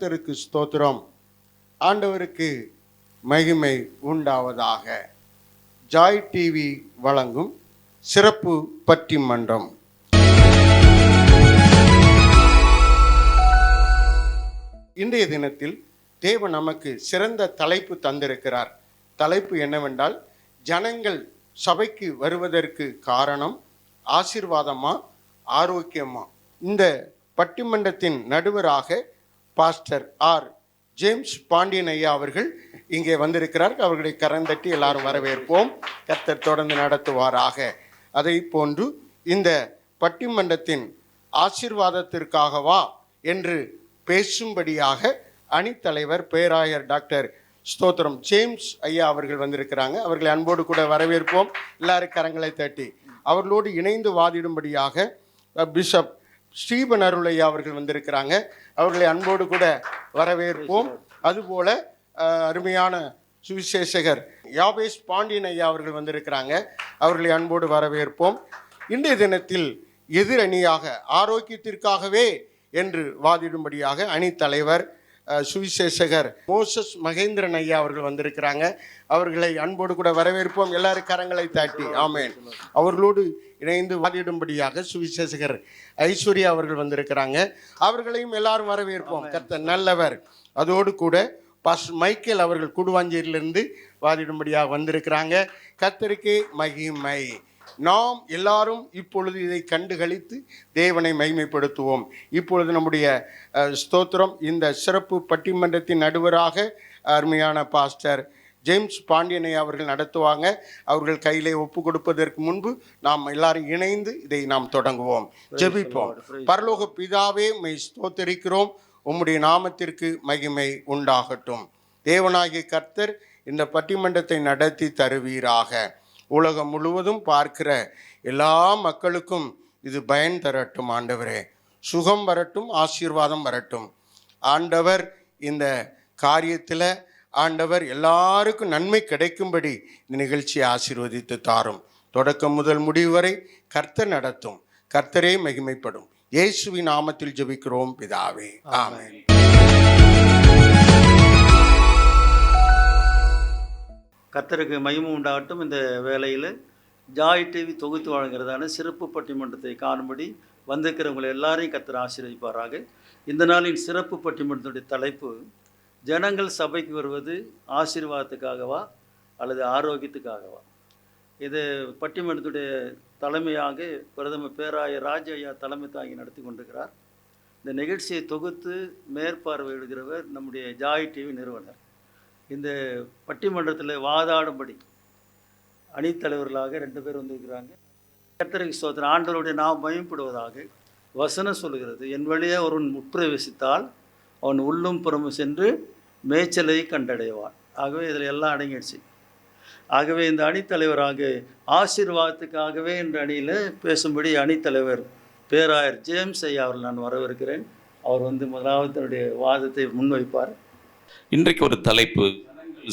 கர்த்தருக்கு ஸ்தோத்திரம். ஆண்டவருக்கு மகிமை உண்டாவதாக. ஜாய் டிவி வழங்கும் சிறப்பு பட்டிமன்றம். இன்றைய தினத்தில் தேவன் நமக்கு சிறந்த தலைப்பு தந்திருக்கிறார். தலைப்பு என்னவென்றால், ஜனங்கள் சபைக்கு வருவதற்கு காரணம் ஆசீர்வாதமா ஆரோக்கியமா? இந்த பட்டிமன்றத்தின் நடுவராக பாஸ்டர் ஆர் ஜேம்ஸ் பாண்டியன் ஐயா அவர்கள் இங்கே வந்திருக்கிறார். அவர்களை கரந்தட்டி எல்லாரும் வரவேற்போம். கர்த்தர் தொடர்ந்து நடத்துவாராக. அதை போன்று இந்த பட்டிமன்றத்தின் ஆசீர்வாதத்திற்காகவா என்று பேசும்படியாக அணித்தலைவர் பேராயர் டாக்டர் ஸ்தோத்திரம் ஜேம்ஸ் ஐயா அவர்கள் வந்திருக்கிறாங்க. அவர்களை அன்போடு கூட வரவேற்போம். எல்லாரும் கரங்களை தட்டி. அவர்களோடு இணைந்து வாதிடும்படியாக பிஷப் ஸ்டீபன் அருளையா அவர்கள் வந்திருக்கிறாங்க. அவர்களை அன்போடு கூட வரவேற்போம். அதுபோல அருமையான சுவிசேஷகர் யாபேஸ் பாண்டியன் ஐயா அவர்கள் வந்திருக்கிறாங்க. அவர்களை அன்போடு வரவேற்போம். இன்றைய தினத்தில் எதிரணியாக ஆரோக்கியத்திற்காகவே என்று வாதிடும்படியாக அணித்தலைவர் சுவிசேஷகர் மோசஸ் மகேந்திரன் ஐயா அவர்கள் வந்திருக்கிறாங்க. அவர்களை அன்போடு கூட வரவேற்போம். எல்லாரும் கரங்களை தாட்டி ஆமேன். அவர்களோடு இணைந்து வாதிடும்படியாக சுவிசேஷகர் ஐஸ்வர்யா அவர்கள் வந்திருக்கிறாங்க. அவர்களையும் எல்லாரும் வரவேற்போம். கர்த்தர் நல்லவர். அதோடு கூட பாஸ்டர் மைக்கேல் அவர்கள் கூடுவாஞ்சேரியிலிருந்து வாதிடும்படியாக வந்திருக்கிறாங்க. கர்த்தருக்கே மகிமை. நாம் எல்லாரும் இப்பொழுது இதை கண்டு களித்து தேவனை மகிமைப்படுத்துவோம். இப்பொழுது நம்முடைய ஸ்தோத்திரம் இந்த சிறப்பு பட்டிமன்றத்தின் நடுவராக அருமையான பாஸ்டர் ஜேம்ஸ் பாண்டியனை அவர்கள் நடத்துவாங்க. அவர்கள் கையிலே ஒப்பு கொடுப்பதற்கு முன்பு நாம் எல்லாரும் இணைந்து இதை நாம் தொடங்குவோம். ஜெபிப்போம். பரலோக பிதாவே, மை ஸ்தோத்தரிக்கிறோம். உம்முடைய நாமத்திற்கு மகிமை உண்டாகட்டும். தேவனாகிய கர்த்தர் இந்த பட்டிமன்றத்தை நடத்தி தருவீராக. உலகம் முழுவதும் பார்க்கிற எல்லா மக்களுக்கும் இது பயன் தரட்டும். ஆண்டவரே, சுகம் வரட்டும், ஆசீர்வாதம் வரட்டும். ஆண்டவர் இந்த காரியத்தில் ஆண்டவர் எல்லாருக்கும் நன்மை கிடைக்கும்படி இந்த நிகழ்ச்சியை ஆசீர்வதித்து தாரும். தொடக்கம் முதல் முடிவு வரை கர்த்தர் நடத்தும். கர்த்தரே மகிமைப்படும். இயேசுவின் நாமத்தில் ஜெபிக்கிறோம் பிதாவே, ஆமென். கர்த்தருக்கு மகிமை உண்டாகட்டும். இந்த வேளையில் ஜாய் டிவி தொகுத்து வழங்குறதான சிறப்பு பட்டிமன்றத்தை காணும்படி வந்திருக்கிறவங்களை எல்லாரையும் கர்த்தர் ஆசீர்வதிப்பாராக. இந்த நாளின் சிறப்பு பட்டிமன்றத்துடைய தலைப்பு, ஜனங்கள் சபைக்கு வருவது ஆசீர்வாதத்துக்காகவா அல்லது ஆரோக்கியத்துக்காகவா? இது பட்டிமன்றத்துடைய தலைமையாக பிரதமர் பேராயர் ராஜ ஐயா தலைமை தாங்கி நடத்தி கொண்டிருக்கிறார். இந்த நிகழ்ச்சியை தொகுத்து மேற்பார்வையிடுகிறவர் நம்முடைய ஜாய் டிவி நிறுவனர். இந்த பட்டிமன்றத்தில் வாதாடும்படி அணித்தலைவர்களாக 2 பேர் வந்திருக்கிறாங்க. கர்த்தருக்கு ஸ்தோத்திரம். ஆண்டவருடைய நாம் மகிமைப்படுவதாக. வசனம் சொல்கிறது, என் வழியே ஒருவன் உட்பிரவேசித்தால் அவன் உள்ளும் புறமும் சென்று மேய்ச்சலை கண்டடைவான். ஆகவே இதில் எல்லாம் அடங்கிடுச்சு. ஆகவே இந்த அணித்தலைவராக ஆசீர்வாதத்துக்காகவே என்ற அணியில் பேசும்படி அணித்தலைவர் பேராயர் ஜேம்ஸ் ஐயா அவர்கள் நான் வரவேற்கிறேன். அவர் முதலாவது தன்னுடைய வாதத்தை முன்வைப்பார். இன்றைக்கு ஒரு தலைப்பு,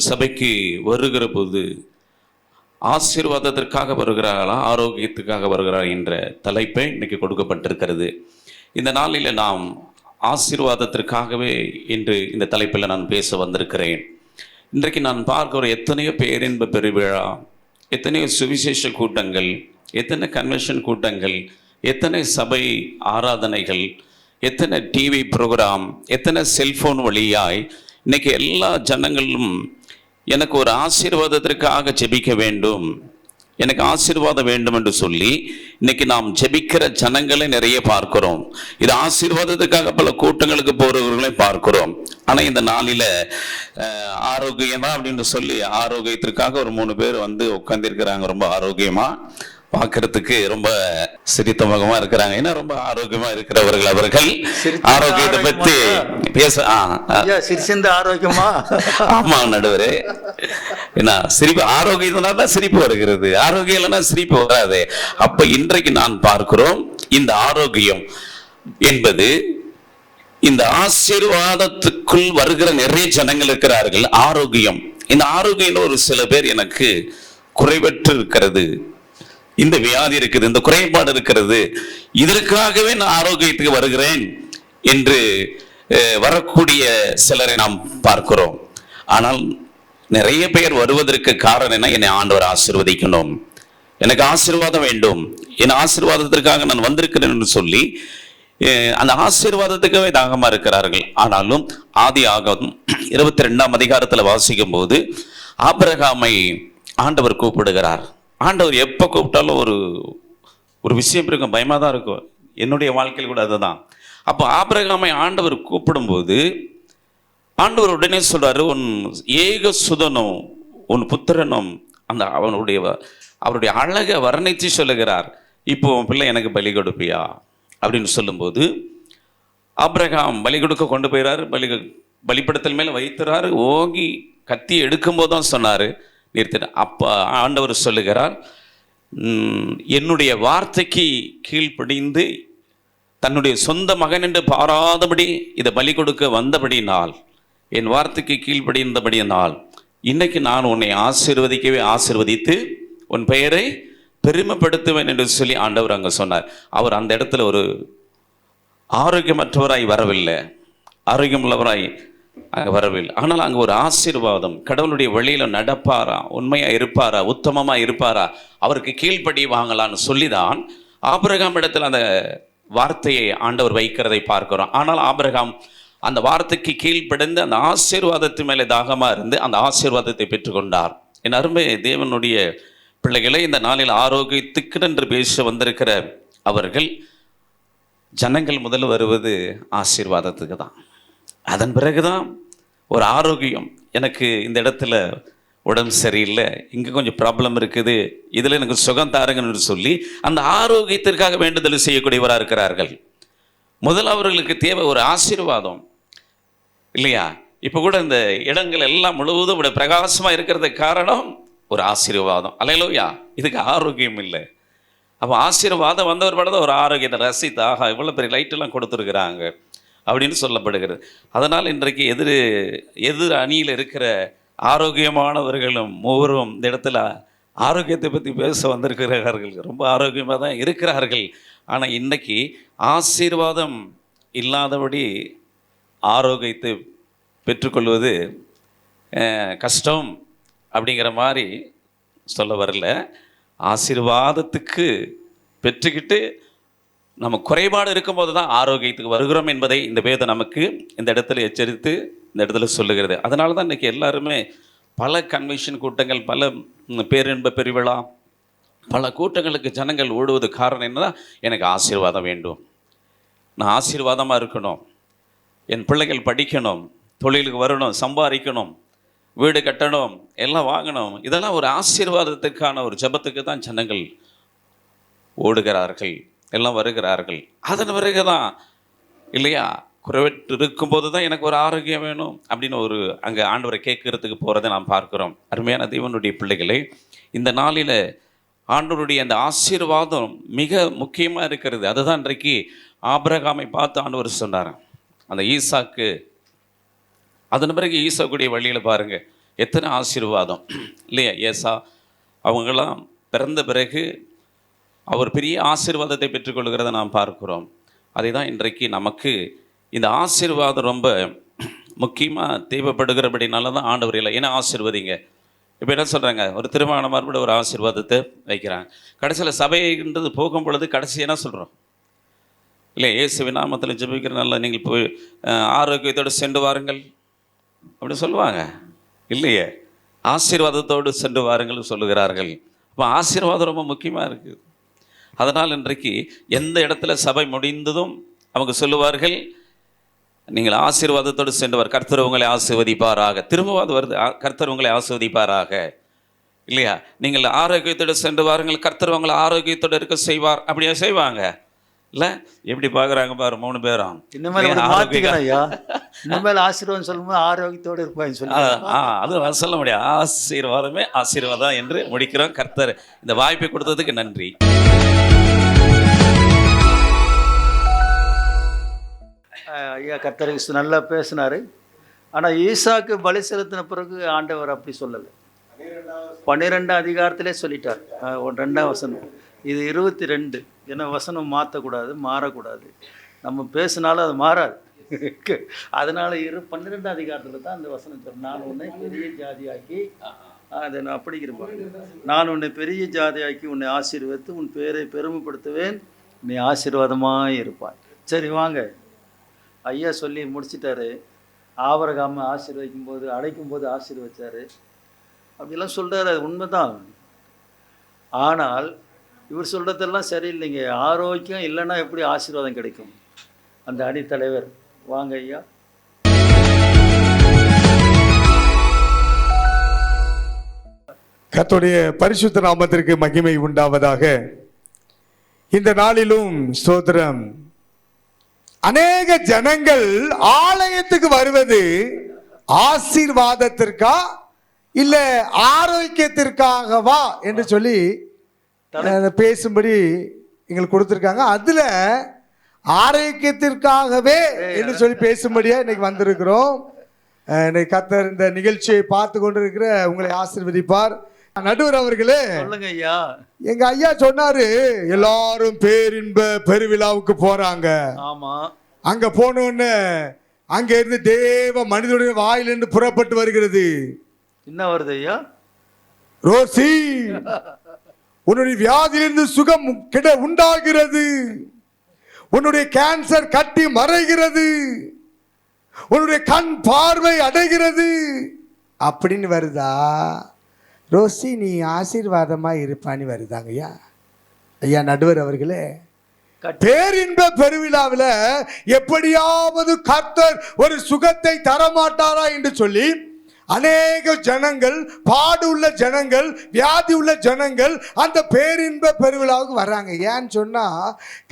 சபைக்கு வருகிற போது ஆசீர்வாதத்திற்காக வருகிறார்களா ஆரோக்கியத்துக்காக வருகிறார் என்ற தலைப்பை இன்றைக்கு கொடுக்கப்பட்டிருக்கிறது. இந்த நாளில் நாம் ஆசீர்வாதத்திற்காகவே இன்று இந்த தலைப்பில் நான் பேச வந்திருக்கிறேன். இன்றைக்கு நான் பார்க்கிற எத்தனையோ பேரின்ப பெருவிழா, எத்தனையோ சுவிசேஷ கூட்டங்கள், எத்தனை கன்வென்ஷன் கூட்டங்கள், எத்தனை சபை ஆராதனைகள், எத்தனை டிவி ப்ரோக்ராம், எத்தனை செல்ஃபோன் வழியாய் இன்னைக்கு எல்லா ஜனங்களும் எனக்கு ஒரு ஆசீர்வாதத்திற்காக ஜெபிக்க வேண்டும், எனக்கு ஆசீர்வாதம் வேண்டும் என்று சொல்லி இன்னைக்கு நாம் ஜெபிக்கிற ஜனங்களை நிறைய பார்க்கிறோம். இது ஆசீர்வாதத்துக்காக பல கூட்டங்களுக்கு போறவர்களை பார்க்கிறோம். ஆனா இந்த நாளில ஆரோக்கியமா அப்படின்னு சொல்லி ஆரோக்கியத்திற்காக ஒரு 3 பேர் உட்கார்ந்திருக்கிறாங்க. ரொம்ப ஆரோக்கியமா பார்க்கறதுக்கு ரொம்ப சிரித்த முகமா இருக்கிறாங்க. ஏன்னா ரொம்ப ஆரோக்கியமா இருக்கிறவர்கள் அவர்கள். ஆரோக்கியத்தை பத்தி பேச ஆரோக்கியமா ஆமா நடுவரே. ஏன்னா சிரிப்பு, ஆரோக்கியத்தினால சிரிப்பு வருகிறது, ஆரோக்கியம் இல்லைன்னா சிரிப்பு வராது. அப்ப இன்றைக்கு நான் பார்க்கிறோம், இந்த ஆரோக்கியம் என்பது இந்த ஆசீர்வாதத்துக்குள் வருகிற நிறைய ஜனங்கள் இருக்கிறார்கள். ஆரோக்கியம், இந்த ஆரோக்கியம் ஒரு சில பேர் எனக்கு குறைவற்று இருக்கிறது, இந்த வியாதி இருக்குது, இந்த குறைபாடு இருக்கிறது, இதற்காகவே நான் ஆரோக்கியத்துக்கு வருகிறேன் என்று வரக்கூடிய சிலரை நாம் பார்க்கிறோம். ஆனால் நிறைய பேர் வருவதற்கு காரணம் என்ன? என்னை ஆண்டவர் ஆசீர்வதிக்கணும், எனக்கு ஆசீர்வாதம் வேண்டும், என் ஆசீர்வாதத்திற்காக நான் வந்திருக்கிறேன் என்று சொல்லி அந்த ஆசீர்வாதத்துக்காகவே தாகமா இருக்கிறார்கள். ஆனாலும் ஆதியாகமம் 22ஆம் அதிகாரத்தில் வாசிக்கும் போது ஆபிரகாமை ஆண்டவர் கூப்பிடுகிறார். ஆண்டவர் எப்போ கூப்பிட்டாலும் ஒரு விஷயம் இருக்கும், பயமாக தான் இருக்கும். என்னுடைய வாழ்க்கையில் கூட அதுதான். அப்போ ஆபிரகாமை ஆண்டவர் கூப்பிடும்போது ஆண்டவர் உடனே சொல்றாரு, உன் ஏக சுதனும் உன் புத்திரனும் அந்த அவருடைய அழகை வர்ணித்து சொல்லுகிறார். இப்போ உன் பிள்ளை எனக்கு பலி கொடுப்பியா அப்படின்னு சொல்லும்போது ஆபிரகாம் பலி கொடுக்க கொண்டு போயிறாரு. பலிப்படத்தில் மேலே வைத்துறாரு. ஓங்கி கத்தி எடுக்கும்போது தான் சொன்னார், நிறுத்தின. அப்போ ஆண்டவர் சொல்லுகிறார், என்னுடைய வார்த்தைக்கு கீழ்ப்படிந்து தன்னுடைய சொந்த மகன் என்று பாராதபடி இதை பலி கொடுக்க வந்தபடினால், என் வார்த்தைக்கு கீழ்ப்படிந்தபடியினால் இன்னைக்கு நான் உன்னை ஆசீர்வதித்து உன் பெயரை பெருமைப்படுத்துவேன் என்று சொல்லி ஆண்டவர் அங்கே சொன்னார். அவர் அந்த இடத்துல ஒரு ஆரோக்கியமற்றவராய் வரவில்லை, ஆரோக்கியமுள்ளவராய் அங்கே வரவில்லை. ஆனால் அங்கே ஒரு ஆசீர்வாதம், கடவுளுடைய வழியில் நடப்பாரா, உண்மையாக இருப்பாரா, உத்தமமாக இருப்பாரா, அவருக்கு கீழ்ப்படி வாங்கலான்னு சொல்லிதான் ஆபிரகாம் இடத்துல அந்த வார்த்தையை ஆண்டவர் வைக்கிறதை பார்க்கிறோம். ஆனால் ஆபிரகாம் அந்த வார்த்தைக்கு கீழ்ப்படிந்து அந்த ஆசீர்வாதத்து மேலே தாகமாக இருந்து அந்த ஆசீர்வாதத்தை பெற்றுக்கொண்டார். என் அருமை தேவனுடைய பிள்ளைகளை, இந்த நாளில் ஆரோக்கியத்துக்கு என்று பேச வந்திருக்கிற அவர்கள் ஜனங்கள் முதல்ல வருவது ஆசீர்வாதத்துக்கு தான். அதன் பிறகுதான் ஒரு ஆரோக்கியம். எனக்கு இந்த இடத்துல உடம்பு சரியில்லை, இங்கே கொஞ்சம் ப்ராப்ளம் இருக்குது, இதில் எனக்கு சுகம் தாருங்கன்னு சொல்லி அந்த ஆரோக்கியத்திற்காக வேண்டுதல் செய்யக்கூடியவராக இருக்கிறார்கள். முதல்ல அவர்களுக்கு தேவை ஒரு ஆசீர்வாதம் இல்லையா? இப்போ கூட இந்த இடங்கள் எல்லாம் முழுவதும் விட பிரகாசமாக இருக்கிறதுக்கு காரணம் ஒரு ஆசீர்வாதம். அல்லேலூயா. இதுக்கு ஆரோக்கியம் இல்லை. அப்போ ஆசீர்வாதம் வந்தவர் படத்தை ஒரு ஆரோக்கியத்தை ரசித்து, ஆகா இவ்வளோ பெரிய லைட்டெல்லாம் கொடுத்துருக்குறாங்க அப்படின்னு சொல்லப்படுகிறது. அதனால் இன்றைக்கு எதிர் அணியில் இருக்கிற ஆரோக்கியமானவர்களும் மூவரும் இந்த இடத்துல ஆரோக்கியத்தை பற்றி பேச வந்திருக்கிறார்கள். ரொம்ப ஆரோக்கியமாக தான் இருக்கிறார்கள். ஆனால் இன்னைக்கு ஆசீர்வாதம் இல்லாதபடி ஆரோக்கியத்தை பெற்றுக்கொள்வது கஷ்டம் அப்படிங்கிற மாதிரி சொல்ல வரல. ஆசீர்வாதத்துக்கு பெற்றுக்கிட்டு நம்ம குறைபாடு இருக்கும்போது தான் ஆரோக்கியத்துக்கு வருகிறோம் என்பதை இந்த வேதம் நமக்கு இந்த இடத்துல எச்சரித்து இந்த இடத்துல சொல்லுகிறது. அதனால தான் இன்றைக்கி எல்லாருமே பல கன்வென்ஷன் கூட்டங்கள், பல பேரின்ப பெருவிழா, பல கூட்டங்களுக்கு ஜனங்கள் ஓடுவது காரணம் என்னன்னா, எனக்கு ஆசீர்வாதம் வேண்டும், நான் ஆசீர்வாதமாக இருக்கணும், என் பிள்ளைகள் படிக்கணும், தொழிலுக்கு வரணும், சம்பாதிக்கணும், வீடு கட்டணும், எல்லாம் வாங்கணும். இதெல்லாம் ஒரு ஆசீர்வாதத்துக்கான ஒரு ஜபத்துக்கு தான் ஜனங்கள் ஓடுகிறார்கள், எல்லாம் வருகிறார்கள். அதன் பிறகு தான் இல்லையா, குறைவற்று இருக்கும்போது தான் எனக்கு ஒரு ஆரோக்கியம் வேணும் அப்படின்னு ஒரு அங்கே ஆண்டவரை கேட்கறதுக்கு போகிறத நாம் பார்க்குறோம். அருமையான தேவனுடைய பிள்ளைகளை, இந்த நாளில் ஆண்டவருடைய அந்த ஆசீர்வாதம் மிக முக்கியமாக இருக்கிறது. அதுதான் இன்றைக்கு ஆபிரகாமை பார்த்து ஆண்டவர் சொன்னார். அந்த ஈசாக்கு, அதன் பிறகு ஈசாக்குடைய வழியில் பாருங்கள் எத்தனை ஆசீர்வாதம் இல்லையா. ஏசா அவங்களாம் பிறந்த பிறகு அவர் பெரிய ஆசீர்வாதத்தை பெற்றுக்கொள்கிறத நாம் பார்க்குறோம். அதை தான் இன்றைக்கு நமக்கு இந்த ஆசீர்வாதம் ரொம்ப முக்கியமாக தேவைப்படுகிறபடினால தான் ஆண்டவர் இல்லை ஏன்னா ஆசீர்வதிங்க. இப்போ என்ன சொல்கிறாங்க, ஒரு திருமணமாக கூட ஒரு ஆசீர்வாதத்தை வைக்கிறாங்க. கடைசியில் சபைன்றது போகும் பொழுது கடைசி என்ன சொல்கிறோம் இல்லை, இயேசுவின் நாமத்தில் ஜெபிக்கிறனால நீங்கள் போய் ஆரோக்கியத்தோடு சென்று வாருங்கள் அப்படி சொல்லுவாங்க இல்லையே, ஆசீர்வாதத்தோடு சென்று வாருங்கள் சொல்லுகிறார்கள். அப்போ ஆசீர்வாதம் ரொம்ப முக்கியமாக இருக்குது. அதனால் இன்றைக்கு எந்த இடத்துல சபை முடிந்ததும் அவங்க சொல்லுவார்கள், நீங்கள் ஆசீர்வாதத்தோடு சென்றுவார், கர்த்தர் உங்களை ஆசீர்வதிப்பாராக. திரும்பவாது வருது, கர்த்தர் உங்களை ஆசீர்வதிப்பாராக இல்லையா. நீங்கள் ஆரோக்கியத்தோடு சென்று வாருங்கள், கர்த்தர் உங்களை ஆரோக்கியத்தோடு இருக்க செய்வார். அப்படியே செய்வாங்க இல்லை. எப்படி பார்க்குறாங்க பாரு 3 பேரும். இனிமேல் ஆசீர்வாதம் சொல்லும்போது ஆரோக்கியத்தோடு இருப்பாங்க சொல்லி அது சொல்ல முடியாது. ஆசீர்வாதமே ஆசீர்வாதம் என்று முடிக்கிறோம். கர்த்தர் இந்த வாய்ப்பை கொடுத்ததுக்கு நன்றி. ஐயா கர்த்தர் நல்லா பேசினார். ஆனால் ஈசாக்கு பலி செலுத்தின பிறகு ஆண்டவர் அப்படி சொல்லலை. 12 அதிகாரத்திலே சொல்லிட்டார். 2ஆம் வசனம், இது 22. ஏன்னா வசனம் மாற்றக்கூடாது, மாறக்கூடாது. நம்ம பேசினாலும் அது மாறாது. அதனால 12 அதிகாரத்தில் தான் அந்த வசனம் சொல்றேன். நான் உன்னை பெரிய ஜாதியாக்கி, அதை நான் படிக்கிறேன். நான் உன்னை பெரிய ஜாதியாக்கி உன்னை ஆசீர்வதித்து உன் பேரை பெருமைப்படுத்துவேன், நீ ஆசீர்வாதமாக இருப்பாய். சரி வாங்க, ஐயா சொல்லி முடிச்சிட்டாரு. ஆபிரகாமை ஆசீர்வதிக்கும் போது, அழைக்கும் போது ஆசீர்வதிச்சாரு அப்படிலாம் சொல்கிறாரு. அது உண்மைதான். ஆனால் இவர் சொல்கிறதெல்லாம் சரியில்லைங்க. ஆரோக்கியம் இல்லைன்னா எப்படி ஆசீர்வாதம் கிடைக்கும்? அந்த அணித்தலைவர் வாங்க ஐயா. கர்த்தருடைய பரிசுத்த நாமத்திற்கு மகிமை உண்டாவதாக. இந்த நாளிலும் ஸ்தோத்திரம். அநேக ஜனங்கள் ஆலயத்துக்கு வருவது ஆசீர்வாதத்திற்கா இல்ல ஆரோக்கியத்திற்காகவா என்று சொல்லி பேசும்படி எங்களுக்கு கொடுத்திருக்காங்க. அதுல ஆரோக்கியத்திற்காகவே என்று சொல்லி பேசும்படியா இன்னைக்கு வந்திருக்கிறோம். இன்னைக்கு கர்த்தர் இந்த நிகழ்ச்சியை பார்த்து கொண்டிருக்கிற உங்களை ஆசீர்வதிப்பார். நடுவர் அவர்களே, சொல்லுங்க ஐயா. எங்க ஐயா சொன்னாரு, எல்லாரும் பேரின்ப பெருவிழாவுக்கு போறாங்க. ஆமா. அங்க போனோன்னு அங்க இருந்து தேவ மனிதனுடைய வாயிலிருந்து புறப்பட்டு வருகிறது. என்ன வருது ஐயா? ரோசி, உன்னுடைய வியாதியிலிருந்து சுகம் உண்டாகிறது, உன்னுடைய கேன்சர் கட்டி மறைகிறது, உன்னுடைய கண் பார்வை அடைகிறது அப்படின்னு வருதா? ரோசி, நீ ஆசீர்வாதமா இருப்பான்னு வருதாங்க ஐயா. ஐயா நடுவர் அவர்களே, பேரின்ப பெருவிழாவில் எப்படியாவது கர்த்தர் ஒரு சுகத்தை தரமாட்டாரா என்று சொல்லி அநேக ஜனங்கள், பாடு உள்ள ஜனங்கள், வியாதி உள்ள ஜனங்கள் அந்த பேரின்ப பெருவிழாவுக்கு வர்றாங்க. ஏன்னு சொன்னா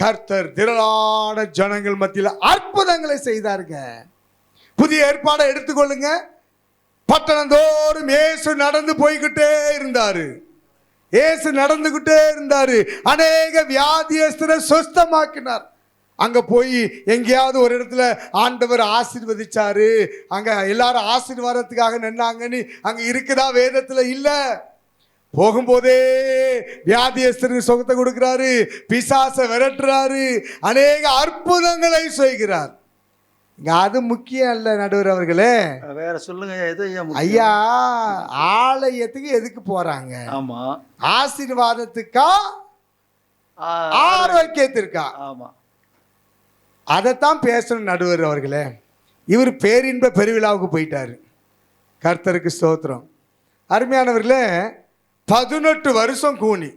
கர்த்தர் திரளான ஜனங்கள் மத்தியில் அற்புதங்களை செய்தாருங்க. புதிய ஏற்பாடை எடுத்துக்கொள்ளுங்க. பட்டணந்தோறும் இயேசு நடந்து போய்கிட்டே இருந்தாரு. இயேசு நடந்துகிட்டே இருந்தாரு. அநேக வியாதியஸ்தரை சுஸ்தமாக்கினார். அங்க போய் எங்கேயாவது ஒரு இடத்துல ஆண்டவர் ஆசீர்வதிச்சாரு, அங்க எல்லாரும் ஆசீர்வாதத்துக்காக நின்னாங்கன்னு அங்க இருக்குதா? வேதத்துல இல்ல. போகும்போதே வியாதியஸ்தருக்கு சுகத்தை கொடுக்கிறாரு, பிசாசை விரட்டுறாரு, அநேக அற்புதங்களை செய்கிறார். அது முக்கியம் அல்ல நடுவர் அவர்களே. வேற சொல்லுங்க ஐயா. ஆலயத்துக்கு எதுக்கு போறாங்க? ஆமா, ஆசீர்வாதத்துக்கா ஆரோக்கியத்திற்கா? ஆமா, அதைத்தான் பேசணும் நடுவர் அவர்களே. இவர் பேரின்ப பெருவிழாவுக்கு போயிட்டாரு. கர்த்தருக்கு ஸ்தோத்திரம். அருமையானவர்களே, 18 வருஷம் கூனி.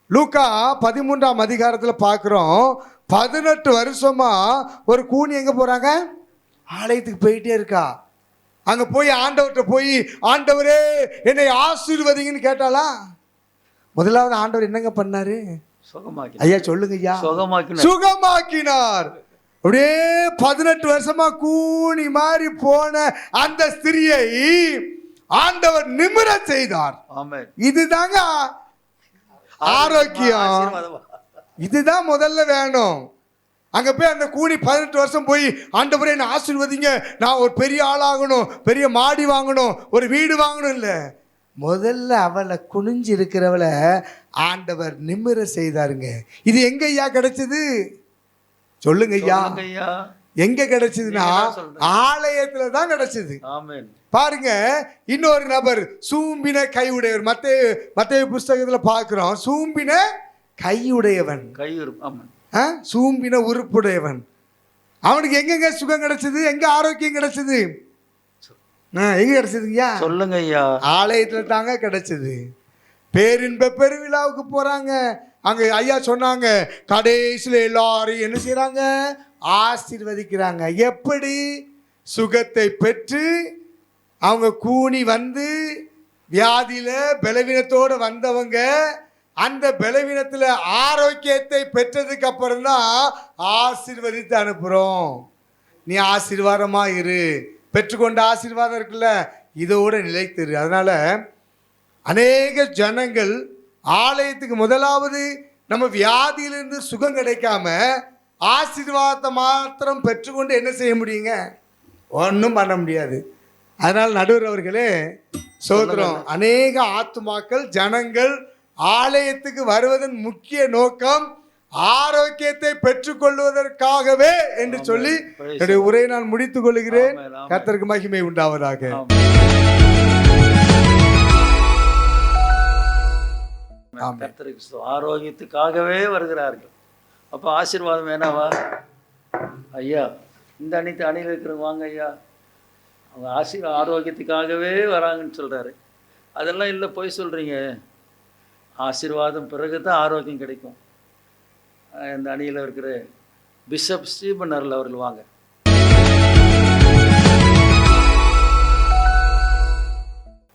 லூக்கா 13ஆம் அதிகாரத்தில் பார்க்குறோம். 18 வருஷமா ஒரு கூனி எங்க போறாங்க? ஆலயத்துக்கு போயிட்டே இருக்கா. அங்க போய் ஆண்டவர்கிட்ட போய், ஆண்டவரே என்னை ஆசீர்வதிங்கன்னு கேட்டாளா? முதலாவது ஆண்டவர் என்னங்க பண்ணாரு? ஐயா சொல்லுங்க ஐயா. சுகமாக்கினார். அப்படியே 18 வருஷமா கூனி மாறி போன அந்த ஸ்திரியை ஆண்டவர் நிமிர செய்தார். இதுதாங்க ஆரோக்கியம். இதுதான் முதல்ல வேணும். அங்க போய் அந்த கூனி 18 வருஷம் போய், ஆண்டவரே என்ன ஆசீர்வதிங்க, நான் ஒரு பெரிய ஆளாகணும், பெரிய மாடி வாங்கணும், ஒரு வீடு வாங்கணும் இல்ல. முதல்ல அவளை குனிஞ்சு இருக்கிறவளை ஆண்டவர் நிமிர செய்தாருங்க. இது எங்க ஐயா கிடைச்சது? சொல்லுங்க ஐயா. எங்க கிடைச்சதுன்னா ஆலயத்துல தான் கிடைச்சது. பாருங்க, இன்னொரு நபர் சூம்பின கையுடையவர். மத்தேயு புஸ்தகத்துல பார்க்கிறோம். சூம்பின கையுடையவன், சூம்பின உறுப்புடையவன். அவனுக்கு எங்கெங்க சுகம் கிடைச்சது? எங்க ஆரோக்கியம் கிடைச்சது? எங்க கிடைச்சதுங்கய்யா? சொல்லுங்க ஐயா. ஆலயத்துல தாங்க கிடைச்சது. பேரின்ப பெருவிழாவுக்கு போறாங்க. அங்க ஐயா சொன்னாங்க, கடைசியில எல்லாரும் என்ன செய்யறாங்க? ஆசீர்வதிக்கிறாங்க. எப்படி? சுகத்தை பெற்று அவங்க கூனி வந்து வியாதியில பலவீனத்தோடு வந்தவங்க அந்த பலவீனத்தில் ஆரோக்கியத்தை பெற்றதுக்கு அப்புறம் தான் ஆசீர்வதித்து அனுப்புறோம். நீ ஆசீர்வாதமா இரு, பெற்றுக்கொண்ட ஆசீர்வாதம் இருக்குல்ல, இதோட நிலைத்திரு. அதனால அநேக ஜனங்கள் ஆலயத்துக்கு முதலாவது நம்ம வியாதியிலிருந்து சுகம் கிடைக்காம ஆசீர்வாதத்தை மாத்திரம் பெற்றுக்கொண்டு என்ன செய்ய முடியுங்க? ஒன்றும் பண்ண முடியாது. அதனால் நடுவர் அவர்களே சோதரம், அநேக ஆத்துமாக்கள் ஜனங்கள் ஆலயத்துக்கு வருவதன் முக்கிய நோக்கம் ஆரோக்கியத்தை பெற்றுக்கொள்வதற்காகவே என்று சொல்லி என்னுடைய உரையை நான் முடித்துக் கொள்கிறேன். ஆமென், ஆமென். கர்த்தருக்கு மகிமை உண்டாவதாக. ஆமென். கர்த்தருக்கு ஆரோக்கியத்துக்காகவே வருகிறார்கள். அப்போ ஆசீர்வாதம் வேணாவா? ஐயா இந்த அணியில் இருக்கிறவங்க வாங்க ஐயா, அவங்க ஆரோக்கியத்துக்காகவே வராங்கன்னு சொல்கிறாரு. அதெல்லாம் இல்லை, போய் சொல்கிறீங்க. ஆசீர்வாதம் பிறகு தான் ஆரோக்கியம் கிடைக்கும். இந்த அணியில் இருக்கிற பிஷப் ஸ்டீபன் அருள் அவர்கள் வாங்க.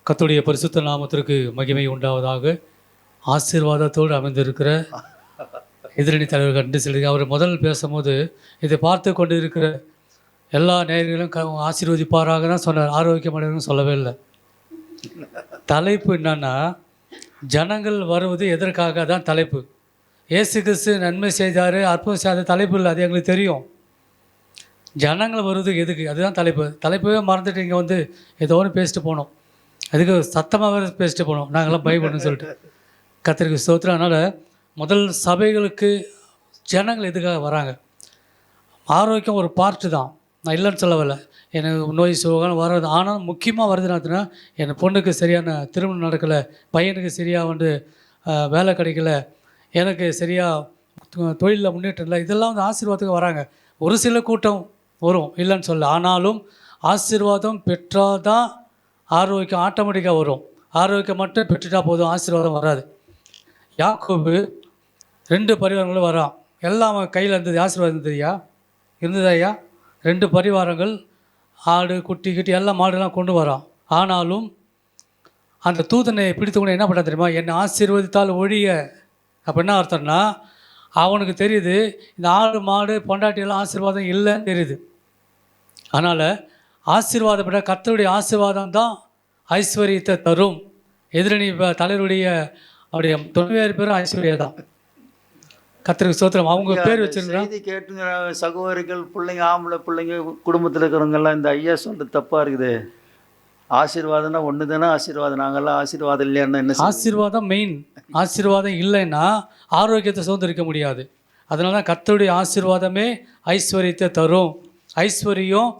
கர்த்தருடைய பரிசுத்த நாமத்திற்கு மகிமை உண்டாவதாக. ஆசீர்வாதத்தோடு அமைந்திருக்கிற எதிரணி தலைவர் கண்டு செல்லுங்க. அவர் முதல் பேசும்போது இதை பார்த்து கொண்டு இருக்கிற எல்லா நேயர்களும் ஆசீர்வதிப்பாராக தான் சொன்னார், ஆரோக்கியமடைன்னு சொல்லவே இல்லை. தலைப்பு என்னன்னா, ஜனங்கள் வருவது எதற்காக தான் தலைப்பு. இயேசு கிறிஸ்து நன்மை செய்தார், அற்புதம் செய்த தலைப்பு இல்லை, அது எங்களுக்கு தெரியும். ஜனங்கள் வருவது எதுக்கு, அதுதான் தலைப்பு. தலைப்பவே மறந்துட்டு இங்கே வந்து ஏதோ ஒன்று பேசிட்டு போனோம், அதுக்கு சத்தமாக பேசிட்டு போனோம் நாங்களாம் பயப்படணும்னு சொல்லிட்டு. கர்த்தருக்கு ஸ்தோத்திரம். அதனால் முதல் சபைகளுக்கு ஜனங்கள் எதுக்காக வராங்க? ஆரோக்கியம் ஒரு பார்ட்டு தான், நான் இல்லைன்னு சொல்லவில்லை. எனக்கு நோய் சுகம் வர்றது, ஆனால் முக்கியமாக வருதுன்னா என் பொண்ணுக்கு சரியான திருமணம் நடக்கலை, பையனுக்கு சரியாக வந்து வேலை கிடைக்கல, எனக்கு சரியாக தொழிலில் முன்னேற்றம் இல்லை, இதெல்லாம் வந்து ஆசீர்வாதத்துக்கு வராங்க. ஒரு சில கூட்டம் வரும், இல்லைன்னு சொல்ல. ஆனாலும் ஆசீர்வாதம் பெற்றால் தான் ஆரோக்கியம் ஆட்டோமேட்டிக்காக வரும். ஆரோக்கியம் மட்டும் பெற்றுட்டா போதும், ஆசீர்வாதம் வராது. யாக்கோபு 2 பரிவாரங்களும் வரான், எல்லாம் அவன் கையில் இருந்தது. ஆசீர்வாதம் இருந்ததுயா, இருந்ததா ஐயா? 2 பரிவாரங்கள், ஆடு குட்டி கிட்டி எல்லாம் மாடுலாம் கொண்டு வரான். ஆனாலும் அந்த தூதனை பிடித்துக்கொண்டு என்ன பண்ண தெரியுமா? என்னை ஆசீர்வதித்தால் ஒழிய. அப்போ என்ன அர்த்தம்னா, அவனுக்கு தெரியுது இந்த ஆடு மாடு பொண்டாட்டியெல்லாம் ஆசீர்வாதம் இல்லைன்னு தெரியுது. அதனால் ஆசீர்வாதப்பட்ட கர்த்தருடைய ஆசீர்வாதம் தான் ஐஸ்வர்யத்தை தரும். எதிரணி தலைவருடைய அவருடைய துணைவியார் பேரும் ஐஸ்வர்யா தான். கர்த்தருக்கு ஸ்தோத்திரம். அவங்க பேர் வச்சிருந்தா செய்தி கேட்டு சகோதரிகள் பிள்ளைங்க, ஆம்பளை பிள்ளைங்க, குடும்பத்தில் இருக்கிறவங்கெல்லாம் இந்த ஐயா சொல்கிறது தப்பாக இருக்குது. ஆசீர்வாதம்னா ஒன்று தானே ஆசீர்வாதம், நாங்கள்லாம் ஆசீர்வாதம் இல்லையான்னா என்ன? ஆசீர்வாதம் மெயின். ஆசீர்வாதம் இல்லைன்னா ஆரோக்கியத்தை சுதந்திரிக்க முடியாது. அதனால தான் கர்த்தருடைய ஆசீர்வாதமே ஐஸ்வர்யத்தை தரும். ஐஸ்வர்யம்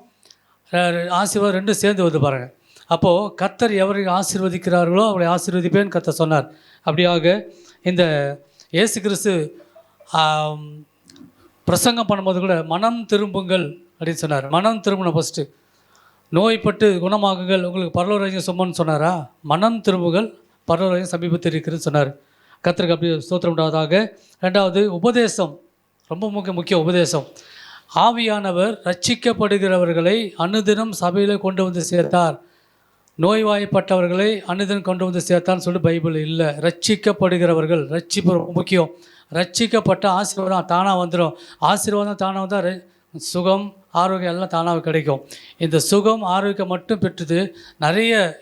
ஆசீர்வாதம் 2 சேர்ந்து வந்து பாருங்கள். அப்போது கர்த்தர் எவரை ஆசீர்வதிக்கிறார்களோ அவரை ஆசீர்வதிப்பேன்னு கர்த்தர் சொன்னார். அப்படியாக இந்த இயேசு கிறிஸ்து பிரசங்கம் பண்ணும்போது கூட மனம் திரும்புங்கள் அப்படின்னு சொன்னார். மனம் திரும்பணும் ஃபஸ்ட்டு. நோய்பட்டு குணமாகுங்கள், உங்களுக்கு பரலோராஜ்யம் சும்மன்னு சொன்னாரா? மனம் திரும்புங்கள், பரலோராஜ்யம் சமீபத்தில் இருக்கிறதுன்னு சொன்னார். கர்த்தருக்கு அப்படி ஸ்தோத்திரம் உண்டாவதாக. 2வது உபதேசம், ரொம்ப முக்கிய உபதேசம். ஆவியானவர் ரட்சிக்கப்படுகிறவர்களை அனுதினம் சபையில் கொண்டு வந்து சேர்த்தார். நோய்வாய்ப்பட்டவர்களை அனுதினம் கொண்டு வந்து சேர்த்தான்னு சொல்லி பைபிள் இல்லை. ரட்சிக்கப்படுகிறவர்கள், ரட்சிப்பு ரொம்ப முக்கியம். ரட்சிக்கப்பட்ட ஆசீர்வாதம் தானாக வந்துடும். ஆசீர்வாதம் தானாக வந்தால் சுகம் ஆரோக்கியம் எல்லாம் தானாக கிடைக்கும். இந்த சுகம் ஆரோக்கியம் மட்டும் பெற்றுட்டு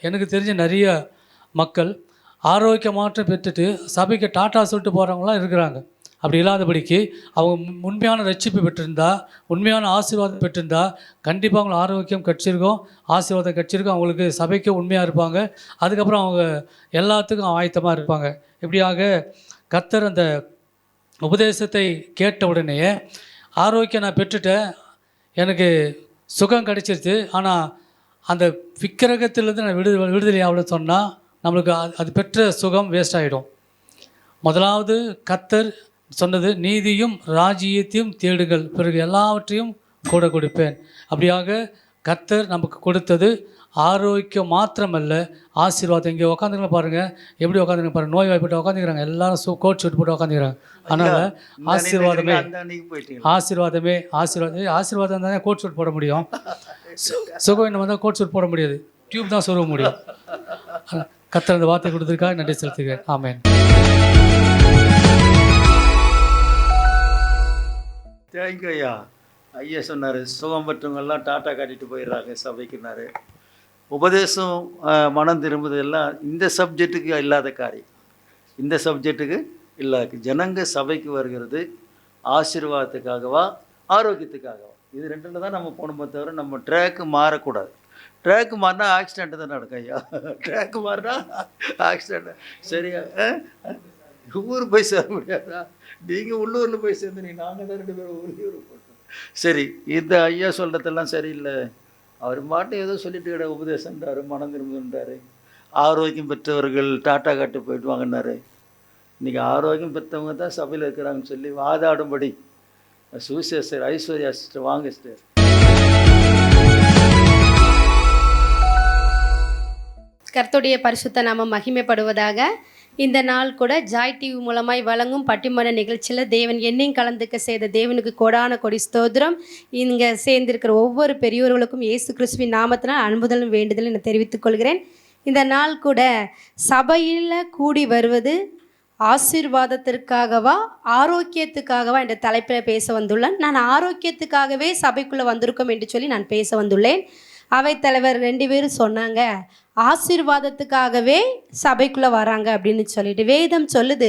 எனக்கு தெரிஞ்ச நிறைய மக்கள் ஆரோக்கியமாற்ற பெற்றுட்டு சபைக்கு டாட்டா சொல்லிட்டு போகிறவங்களாம் இருக்கிறாங்க. அப்படி இல்லாதபடிக்கு அவங்க உண்மையான ரட்சிப்பு பெற்றிருந்தா, உண்மையான ஆசீர்வாதம் பெற்றிருந்தா கண்டிப்பாக அவங்களுக்கு ஆரோக்கியம் கிடச்சிருக்கும், ஆசீர்வாதம் கிடச்சிருக்கும். அவங்களுக்கு சபைக்கு உண்மையாக இருப்பாங்க. அதுக்கப்புறம் அவங்க எல்லாத்துக்கும் ஆயத்தமாக இருப்பாங்க. இப்படியாக கர்த்தர் அந்த உபதேசத்தை கேட்ட உடனே ஆரோக்கியம் நான் பெற்றுட்டேன், எனக்கு சுகம் கிடைச்சிருச்சு, ஆனால் அந்த விக்கிரகத்திலேருந்து நான் விடுதலை ஆகணும்னு சொன்னால் நம்மளுக்கு அது பெற்ற சுகம் வேஸ்ட் ஆகிடும். முதலாவது கர்த்தர் சொன்னது, நீதியும் ராஜ்யத்தையும் தேடுங்கள், பிறகு எல்லாவற்றையும் கூட கொடுப்பேன். அப்படியாக கர்த்தர் நமக்கு கொடுத்தது ஆரோக்கியம் மாத்திரமல்ல, ஆசீர்வாதம். இங்கே உட்காந்துங்க பாருங்கள், எப்படி உட்காந்துங்க பாருங்கள், நோய் வாய்ப்பட்டு உட்காந்துக்கிறாங்க, எல்லாரும் கோட் ஷூட் போட்டு உட்காந்துக்கிறாங்க. அதனால் ஆசீர்வாதமே ஆசீர்வாதம் தானே கோட் ஷூட் போட முடியும். சுகம் என்ன வந்தால் கோட் ஷூட் போட முடியாது, டியூப் தான் சொருக முடியும். கர்த்தர் அந்த வார்த்தை கொடுத்துருக்காக நன்றி செலுத்துகிறேன். ஆமென். தேங்க்யூ ஐயா. ஐயா சொன்னார் சுகம் பெற்றவங்கெல்லாம் டாட்டா காட்டிட்டு போயிடுறாங்க சபைக்குனாரு. உபதேசம் மனம் திரும்புது எல்லாம் இந்த சப்ஜெக்ட்டுக்கு இல்லாத காரியம். இந்த சப்ஜெக்ட்டுக்கு இல்லாத ஜனங்க சபைக்கு வருகிறது ஆசீர்வாதத்துக்காகவா ஆரோக்கியத்துக்காகவா? இது 2ல் தான் நம்ம போகணுமே தவிர நம்ம ட்ராக்கு மாறக்கூடாது. ட்ராக்கு மாறினா ஆக்சிடெண்ட்டு தான் நடக்கும் ஐயா. ட்ராக்கு மாறினா ஆக்சிடெண்ட். சரியா? ஊர் போய் சேர முடியாதா? நீங்கள் உள்ளூரில் போய் சேர்ந்து நாங்கள் தான் 2 பேரும் ஊர் போட்டோம். சரி, இந்த ஐயா சொல்கிறதெல்லாம் சரியில்லை. அவர் மாட்டும் ஏதோ சொல்லிட்டு கிட உபதேசம்ன்றாரு, மனம் திரும்புன்றாரு. ஆரோக்கியம் பெற்றவர்கள் டாட்டா காட்டு போயிட்டு வாங்கினாரு. இன்றைக்கி ஆரோக்கியம் பெற்றவங்க தான் சபையில் இருக்கிறாங்கன்னு சொல்லி வாதாடும்படி சுவிசேஷர் ஐஸ்வர்யா சிஸ்டர் வாங்க சிஸ்டர். கர்த்தருடைய பரிசுத்த நாமம் மகிமைப்படுவதாக. இந்த நாள் கூட ஜாய் டிவி மூலமாய் வழங்கும் பட்டிமன்ற நிகழ்ச்சியில் தேவன் என்னையும் கலந்துக்க செய்த தேவனுக்கு கொடான கொடி ஸ்தோத்திரம். இங்கே சேர்ந்திருக்கிற ஒவ்வொரு பெரியோர்களுக்கும் இயேசு கிறிஸ்துவின் நாமத்தினால் அன்புதலும் வேண்டுதலும் நான் தெரிவித்துக் கொள்கிறேன். இந்த நாள் கூட சபையில் கூடி வருவது ஆசீர்வாதத்திற்காகவா ஆரோக்கியத்துக்காகவா என்ற தலைப்பில் பேச வந்துள்ளேன். நான் ஆரோக்கியத்துக்காகவே சபைக்குள்ளே வந்திருக்கோம் என்று சொல்லி நான் பேச வந்துள்ளேன். அவைத்தலைவர் 2 பேரும் சொன்னாங்க ஆசீர்வாதத்துக்காகவே சபைக்குள்ளே வராங்க அப்படின்னு சொல்லிட்டு. வேதம் சொல்லுது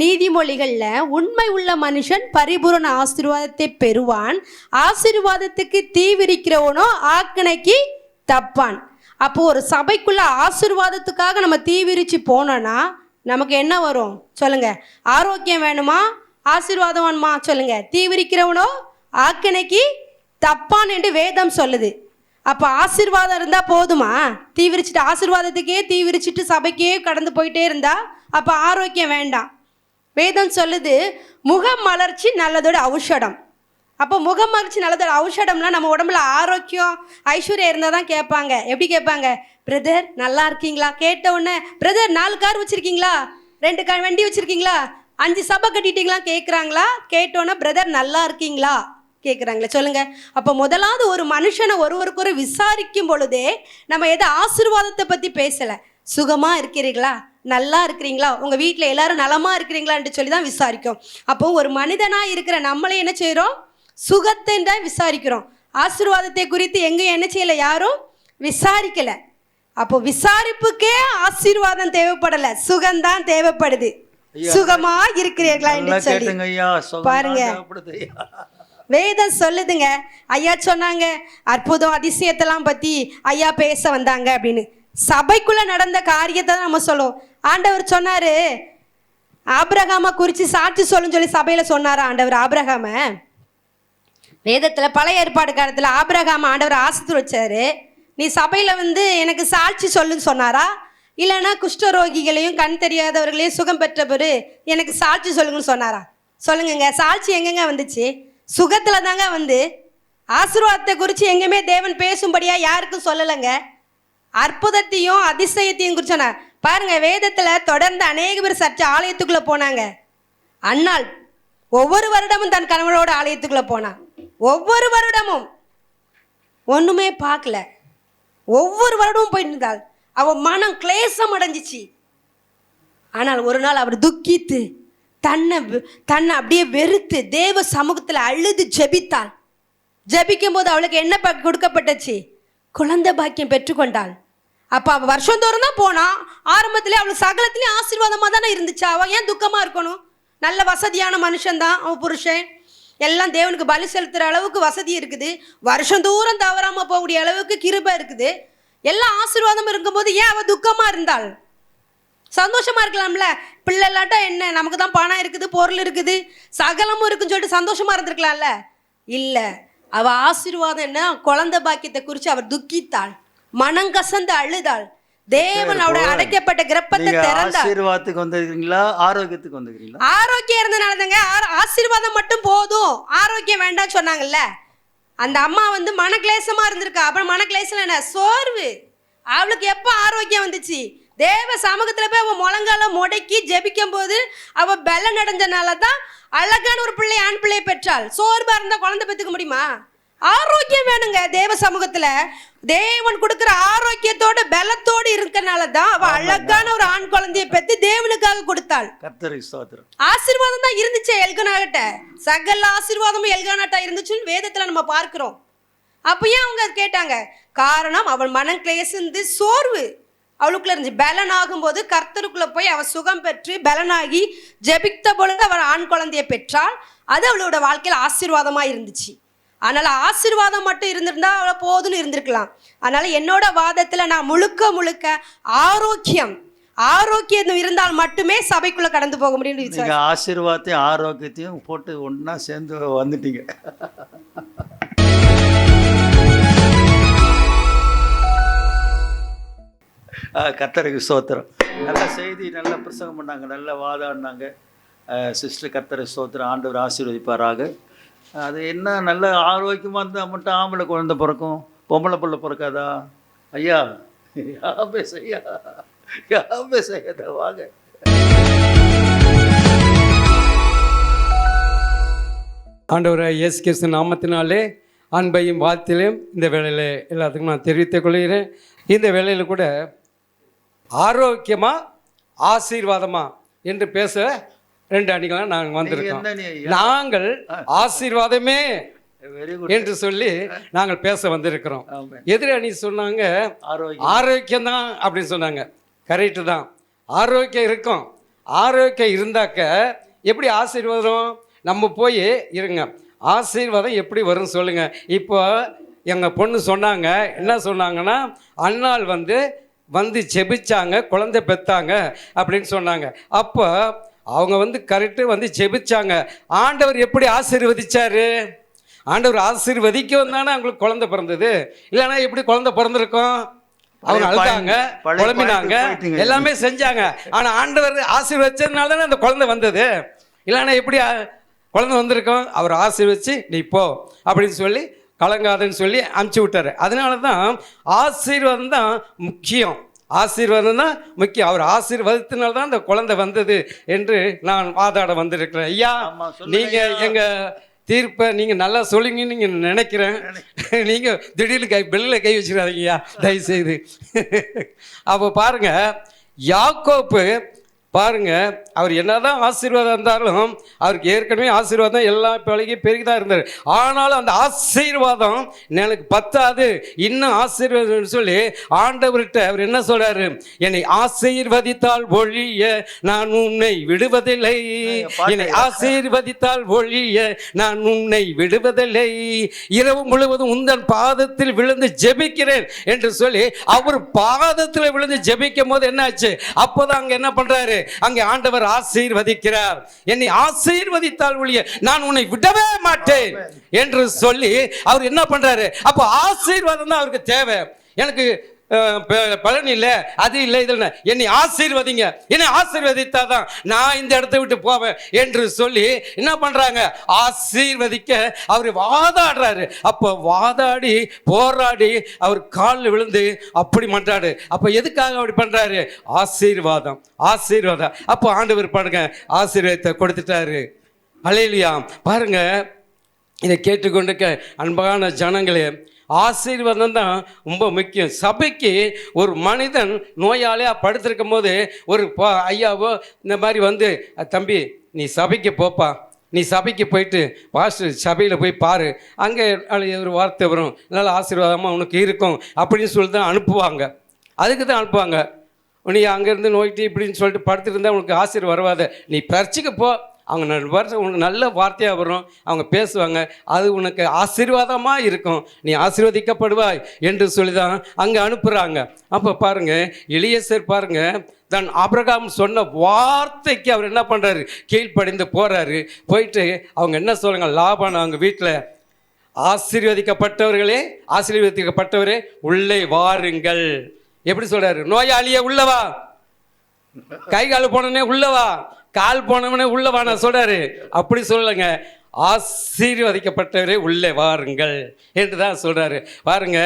நீதிமொழிகளில், உண்மை உள்ள மனுஷன் பரிபூரண ஆசீர்வாதத்தை பெறுவான், ஆசீர்வாதத்துக்கு தீவிரிக்கிறவனோ ஆக்கணைக்கு தப்பான். அப்போது ஒரு சபைக்குள்ளே ஆசீர்வாதத்துக்காக நம்ம தீவிரித்து போனோன்னா நமக்கு என்ன வரும் சொல்லுங்கள்? ஆரோக்கியம் வேணுமா, ஆசீர்வாதம் வேணுமா சொல்லுங்கள்? தீவிரிக்கிறவனோ ஆக்கணைக்கு தப்பான் என்று வேதம் சொல்லுது. அப்போ ஆசீர்வாதம் இருந்தால் போதுமா? தீவிரிச்சிட்டு ஆசீர்வாதத்துக்கே தீவிரிச்சிட்டு சபைக்கே கடந்து போயிட்டே இருந்தால் அப்போ ஆரோக்கியம் வேண்டாம். வேதம் சொல்லுது முகம் மலர்ச்சி நல்லதோட ஔஷதம். அப்போ முகம் மலர்ச்சி நல்லதோட ஔஷதம்லாம் நம்ம உடம்புல ஆரோக்கியம் ஐஸ்வர்யம் இருந்தால் தான் கேட்பாங்க. எப்படி கேட்பாங்க? பிரதர் நல்லா இருக்கீங்களா? கேட்ட உடனே பிரதர் 4 கார் வச்சுருக்கீங்களா, 2 வண்டி வச்சுருக்கீங்களா, 5 சபை கட்டிட்டீங்களா கேட்குறாங்களா? கேட்டோன்னே பிரதர் நல்லா இருக்கீங்களா கேட்குறாங்களே சொல்லுங்கள். அப்போ முதலாவது ஒரு மனுஷனை ஒருவருக்கொரு விசாரிக்கும் பொழுதே நம்ம எதை ஆசீர்வாதத்தை பற்றி பேசலை. சுகமாக இருக்கிறீங்களா, நல்லா இருக்கிறீங்களா, உங்கள் வீட்டில் எல்லாரும் நலமாக இருக்கிறீங்களான்ட்டு சொல்லி தான் விசாரிக்கும். அப்போ ஒரு மனிதனாக இருக்கிற நம்மளே என்ன செய்கிறோம்? சுகத்தை தான் விசாரிக்கிறோம். ஆசீர்வாதத்தை குறித்து எங்கேயும் என்ன செய்யலை, யாரும் விசாரிக்கலை. அப்போ விசாரிப்புக்கே ஆசீர்வாதம் தேவைப்படலை, சுகம்தான் தேவைப்படுது. சுகமா இருக்கிறீர்களா என்று சொல்லி பாருங்க. வேதம் சொல்லுதுங்க. ஐயா சொன்னாங்க அற்புதம் அதிசயத்தெல்லாம் பற்றி ஐயா பேச வந்தாங்க அப்படின்னு. சபைக்குள்ளே நடந்த காரியத்தை தான் நம்ம சொல்லுவோம். ஆண்டவர் சொன்னார் ஆபிரகாமை குறித்து சாட்சி சொல்லுன்னு சொல்லி சபையில் சொன்னார் ஆண்டவர். ஆபிரகாமை வேதத்தில் பழைய ஏற்பாடு காலத்தில் ஆபிரகாமை ஆண்டவர் ஆசித்து வச்சார். நீ சபையில் எனக்கு சாட்சி சொல்லுன்னு சொன்னாரா, இல்லைன்னா குஷ்டரோகிகளையும் கண் தெரியாதவர்களையும் சுகம் பெற்றவர் எனக்கு சாட்சி சொல்லுங்கன்னு சொன்னாரா? சொல்லுங்கங்க. சாட்சி எங்கெங்க வந்துச்சு? சுகத்தில் தாங்க ஆசீர்வாதத்தை குறித்து எங்கேயுமே தேவன் பேசும்படியாக யாருக்கும் சொல்லலைங்க. அற்புதத்தையும் அதிசயத்தையும் குறித்து சொன்னார். பாருங்கள், வேதத்தில் தொடர்ந்து அநேக பேர் சர்ச்சை ஆலயத்துக்குள்ளே போனாங்க. அன்னாள் ஒவ்வொரு வருடமும் தன் கணவனோட ஆலயத்துக்குள்ளே போனான். ஒவ்வொரு வருடமும் ஒன்றுமே பார்க்கல. ஒவ்வொரு வருடமும் போயிட்டு இருந்தாள். அவன் மனம் கிளேசம் அடைஞ்சிச்சு. ஆனால் ஒரு நாள் அவர் துக்கித்து தன்னை அப்படியே வெறுத்து தேவ சமூகத்தில் அழுது ஜெபித்தாள். ஜெபிக்கும் போது அவளுக்கு என்ன கொடுக்கப்பட்டுச்சு? குழந்தை பாக்கியம் பெற்றுக்கொண்டாள். அப்போ அவள் வருஷந்தோறும் தான் போனான். ஆரம்பத்திலே அவளுக்கு சகலத்திலேயும் ஆசீர்வாதமாக தானே இருந்துச்சு. அவள் ஏன் துக்கமாக இருக்கணும்? நல்ல வசதியான மனுஷன்தான் அவன் புருஷன். எல்லாம் தேவனுக்கு பலி செலுத்துகிற அளவுக்கு வசதி இருக்குது. வருஷம் தூரம் தவறாமல் போகக்கூடிய அளவுக்கு கிருபை இருக்குது. எல்லாம் ஆசீர்வாதம் இருக்கும்போது ஏன் அவள் துக்கமாக இருந்தாள்? சந்தோஷமாக இருக்கலாம்ல. பிள்ளை இல்லாட்டா என்ன, நமக்கு தான் பணம் இருக்குது, பொருள் இருக்குது, சகலமும் இருக்குன்னு சொல்லிட்டு சந்தோஷமாக இருந்திருக்கலாம்ல. இல்லை, அவள் ஆசீர்வாதம் என்ன, குழந்தை பாக்கியத்தை குறித்து அவர் துக்கித்தாள், மனங்கசந்து அழுதாள். தேவன் அவருடைய அடைக்கப்பட்ட கிரப்பத்தை திறந்தார். ஆசீர்வாதத்துக்கு வந்திருக்கீங்களா, ஆரோக்கியத்துக்கு வந்திருக்கீங்களா? ஆரோக்கியம் இருந்தனாலதாங்க. ஆசீர்வாதம் மட்டும் போதும், ஆரோக்கியம் வேண்டாம் சொன்னாங்கல்ல. அந்த அம்மா மனக்லேசமா இருந்திருக்கா. அப்புறம் மனக்லேசம் என்ன, சோர்வு. அவளுக்கு எப்போ ஆரோக்கியம் வந்துச்சு? தேவ சமூகத்துல போய் அவன் முழங்கால முடக்கி ஜெபிக்கும் போது அவ பலன் அடைஞ்சனால தான் அழகான ஒரு பிள்ளை, ஆண் பிள்ளையை பெற்றாள். சோர்வா இருந்தா குழந்தை பெற்றுக்க முடியுமா? ஆரோக்கியம் வேணுங்க. தேவ சமூகத்துல தேவன் கொடுக்கிற ஆரோக்கியத்தோட பலத்தோடு இருக்கனால தான் அவ அழகான ஒரு ஆண் குழந்தையை பெற்று தேவனுக்காக கொடுத்தாள். ஆசீர்வாதம் தான் இருந்துச்சு எல்கனாகிட்ட. சகல ஆசீர்வாதமும் எல்கனாட்டா இருந்துச்சுன்னு வேதத்துல நம்ம பார்க்கிறோம். அப்ப ஏன் அவங்க கேட்டாங்க? காரணம் அவள் மனம் கிளேசந்து சோர்வு அவளுக்குள்ள இருந்துச்சு. பலன் ஆகும்போது கர்த்தருக்குள்ள போய் அவள் சுகம் பெற்று பலனாகி ஜெபித்த பொழுது அவள் ஆண் குழந்தையை பெற்றாள். அது அவளோட வாழ்க்கையில் ஆசீர்வாதமா இருந்துச்சு. அதனால் ஆசீர்வாதம் மட்டும் இருந்திருந்தா அவளை போதுன்னு இருந்திருக்கலாம். அதனால் என்னோட வாதத்தில் நான் முழுக்க ஆரோக்கியம், ஆரோக்கியம் இருந்தால் மட்டுமே சபைக்குள்ள கடந்து போக முடியும். நீங்கள் ஆசீர்வாதத்தையும் ஆரோக்கியத்தையும் போட்டு ஒன்றா சேர்ந்து வந்துட்டீங்க. கர்த்தருக்கு ஸ்தோத்திரம். நல்ல செய்தி, நல்ல பிரசங்கம் பண்ணாங்க, நல்ல வாதாடினாங்க. சிஸ்டர் கர்த்தருக்கு ஸ்தோத்திரம். ஆண்டவர் ஆசீர்வதிப்பாராக. அது என்ன நல்ல ஆரோக்கியமாக இருந்தால் மட்டும் ஆம்பளை குழந்தை பிறக்கும், பொம்பளை பிள்ளை பிறக்காதா? ஐயா யாபே செய்யா, யாபே செய்யாத வாங்க. ஆண்டவராய் இயேசு கிறிஸ்து நாமத்தினாலே அன்பையும் வாழ்த்திலையும் இந்த வேளையில் எல்லாத்துக்கும் நான் தெரிவித்துக் கொள்கிறேன். இந்த வேளையில் கூட ஆரோக்கியமா ஆசீர்வாதமா என்று பேச 2 அணிகளாக நாங்கள் வந்திருக்கோம். நாங்கள் ஆசீர்வாதமே வெரி குட் என்று சொல்லி நாங்கள் பேச வந்திருக்கிறோம். எதிர் அணி சொன்னாங்க ஆரோக்கியம் தான் அப்படின்னு சொன்னாங்க. கரெக்டு தான், ஆரோக்கியம் இருக்கும். ஆரோக்கியம் இருந்தாக்க எப்படி ஆசீர்வாதம்? நம்ம போய் இருங்க, ஆசீர்வாதம் எப்படி வரும் சொல்லுங்க. இப்போ எங்கள் பொண்ணு சொன்னாங்க, என்ன சொன்னாங்கன்னா, அண்ணாள் வந்து செபிச்சாங்க, குழந்தை பெற்றாங்க அப்படின்னு சொன்னாங்க. அப்போ அவங்க வந்து கரெக்டு வந்து செபிச்சாங்க. ஆண்டவர் எப்படி ஆசீர்வதிச்சாரு? ஆண்டவர் ஆசீர்வதிக்கவும் தானே அவங்களுக்கு குழந்தை பிறந்தது. இல்லைன்னா எப்படி குழந்தை பிறந்திருக்கும்? அவங்க அழுதாங்க, குழம்பினாங்க, எல்லாமே செஞ்சாங்க. ஆனால் ஆண்டவர் ஆசீர்வதிச்சதுனால தானே அந்த குழந்தை வந்தது. இல்லைன்னா எப்படி குழந்தை வந்திருக்கோம்? அவர் ஆசீர்வதிச்சு நீ போ அப்படின்னு சொல்லி கலங்காதன்னு சொல்லி அனுப்பிச்சி விட்டார். அதனால தான் ஆசீர்வாதம் தான் முக்கியம். ஆசீர்வாதம் தான் முக்கியம். அவர் ஆசீர்வாதத்தினால தான் அந்த குழந்தை வந்தது என்று நான் வாதாட வந்திருக்கிறேன். ஐயா, நீங்கள் எங்கள் தீர்ப்பை நீங்கள் நல்லா சொல்லுங்கன்னு நீங்கள் நினைக்கிறேன். நீங்கள் திடீர்னு பெல்லில் கை வச்சுக்காதீங்கய்யா தயவுசெய்து. அப்போ பாருங்கள், யாக்கோப்பு பாருங்க, அவர் என்னதான் ஆசீர்வாதம் இருந்தாலும் அவருக்கு ஏற்கனவே ஆசீர்வாதம் எல்லா பழகியும் பெருகிதான் இருந்தார். ஆனாலும் அந்த ஆசீர்வாதம் எனக்கு பத்தாது, இன்னும் ஆசீர்வாதம் சொல்லி ஆண்டவர்கிட்ட அவர் என்ன சொல்றாரு? என்னை ஆசீர்வதித்தால் ஒழிய நான் உன்னை விடுவதில்லை, என்னை ஆசீர்வதித்தால் ஒழிய நான் உன்னை விடுவதில்லை, இரவு முழுவதும் உந்தன் பாதத்தில் விழுந்து ஜெபிக்கிறேன் என்று சொல்லி அவர் பாதத்தில் விழுந்து ஜெபிக்கும் போது என்னாச்சு? அப்போதான் அங்க என்ன பண்றாரு? அங்கே ஆண்டவர் ஆசீர்வதிக்கிறார். என்னை ஆசீர்வதித்தால் ஒழிய நான் உன்னை விடவே மாட்டேன் என்று சொல்லி அவர் என்ன பண்றாரு? அப்போ ஆசீர்வாதம் தான் அவருக்கு தேவை. எனக்கு பலன் இல்லை, அது இல்லை, இதில் என்னை ஆசீர்வதிங்க, என்னை ஆசீர்வதித்தாதான் நான் இந்த இடத்தை விட்டு போவேன் என்று சொல்லி என்ன பண்றாங்க? ஆசீர்வதிக்க அவர் வாதாடுறாரு. அப்போ வாதாடி போராடி அவர் காலில் விழுந்து அப்படி பண்றாரு. அப்போ எதுக்காக அப்படி பண்றாரு? ஆசீர்வாதம், ஆசீர்வாதம். அப்போ ஆண்டவர் பாருங்க ஆசீர்வாதத்தை கொடுத்துட்டாரு. அல்லேலூயா. பாருங்க, இதை கேட்டுக்கொண்டிருக்க அன்பான ஜனங்களே, ஆசீர்வாதம் தான் ரொம்ப முக்கியம். சபைக்கு ஒரு மனிதன் நோயாளியாக படுத்திருக்கும் போது ஒரு ஐயாவோ இந்த மாதிரி வந்து, தம்பி நீ சபைக்கு போப்பா, நீ சபைக்கு போயிட்டு பாஸ்டர் சபையில் போய் பாரு, அங்கே ஒரு வார்த்தை வரும், நல்ல ஆசீர்வாதமாக உனக்கு இருக்கும் அப்படின்னு சொல்லி தான் அனுப்புவாங்க. அதுக்கு தான் அனுப்புவாங்க. நீ அங்கேருந்து நோய்ட்டு இப்படின்னு சொல்லிட்டு படுத்துட்டு இருந்தால் உனக்கு ஆசீர்வாதம் வருவாது. நீ பரீட்சைக்கு போ, அவங்க உனக்கு நல்ல வார்த்தையாக வரும், அவங்க பேசுவாங்க, அது உனக்கு ஆசீர்வாதமாக இருக்கும், நீ ஆசீர்வதிக்கப்படுவாய் என்று சொல்லி தான் அங்கே அனுப்புகிறாங்க. அப்போ பாருங்கள், எலியேசர் பாருங்கள், தன் ஆபிரகாம் சொன்ன வார்த்தைக்கு அவர் என்ன பண்ணுறாரு? கீழ்ப்படிந்து போகிறாரு. போயிட்டு அவங்க என்ன சொல்கிறாங்க? லாபான் அவங்க வீட்டில், ஆசீர்வதிக்கப்பட்டவர்களே, ஆசீர்வதிக்கப்பட்டவரே உள்ளே வாருங்கள். எப்படி சொல்கிறாரு? நோயாளியே உள்ளவா, கை கால் போனனே உள்ளவா, கால் போனவனே உள்ளவா நான் சொல்றாரு. அப்படி சொல்லலைங்க, ஆசீர்வதிக்கப்பட்டவரே உள்ளே வாருங்கள் என்று தான் சொல்றாரு. பாருங்க,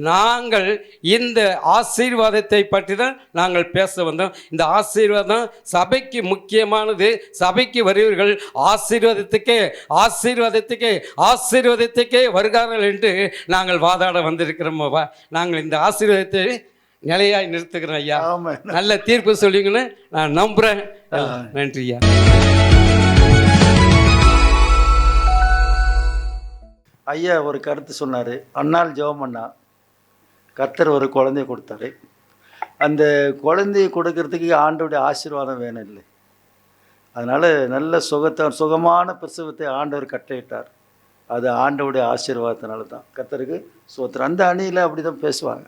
நாங்கள் இந்த ஆசீர்வாதத்தை பற்றி தான் நாங்கள் பேச வந்தோம். இந்த ஆசீர்வாதம் சபைக்கு முக்கியமானது. சபைக்கு வருவர்கள் ஆசீர்வாதத்துக்கே ஆசீர்வாதத்துக்கே ஆசீர்வாதத்துக்கே வருகிறார்கள் என்று நாங்கள் வாதாட வந்திருக்கிறோம். நாங்கள் இந்த ஆசீர்வாதத்தை நிலையாய் நிறுத்துகிறேன் ஐயா. நல்ல தீர்ப்பு சொல்லிங்கன்னு நான் நம்புறேன். நன்றி ஐயா. ஐயா ஒரு கருத்து சொன்னார். அண்ணால் ஜெபம் பண்ணா, கர்த்தர் ஒரு குழந்தைய கொடுத்தாரு. அந்த குழந்தைய கொடுக்கறதுக்கு ஆண்டவருடைய ஆசீர்வாதம் வேணும் இல்லை. அதனால் நல்ல சுகமான பிரசவத்தை ஆண்டவர் கட்டளையிட்டார். அது ஆண்டவருடைய ஆசீர்வாதத்தினால தான். கர்த்தருக்கு ஸ்தோத்திரம். அந்த அணியில் அப்படி தான் பேசுவாங்க.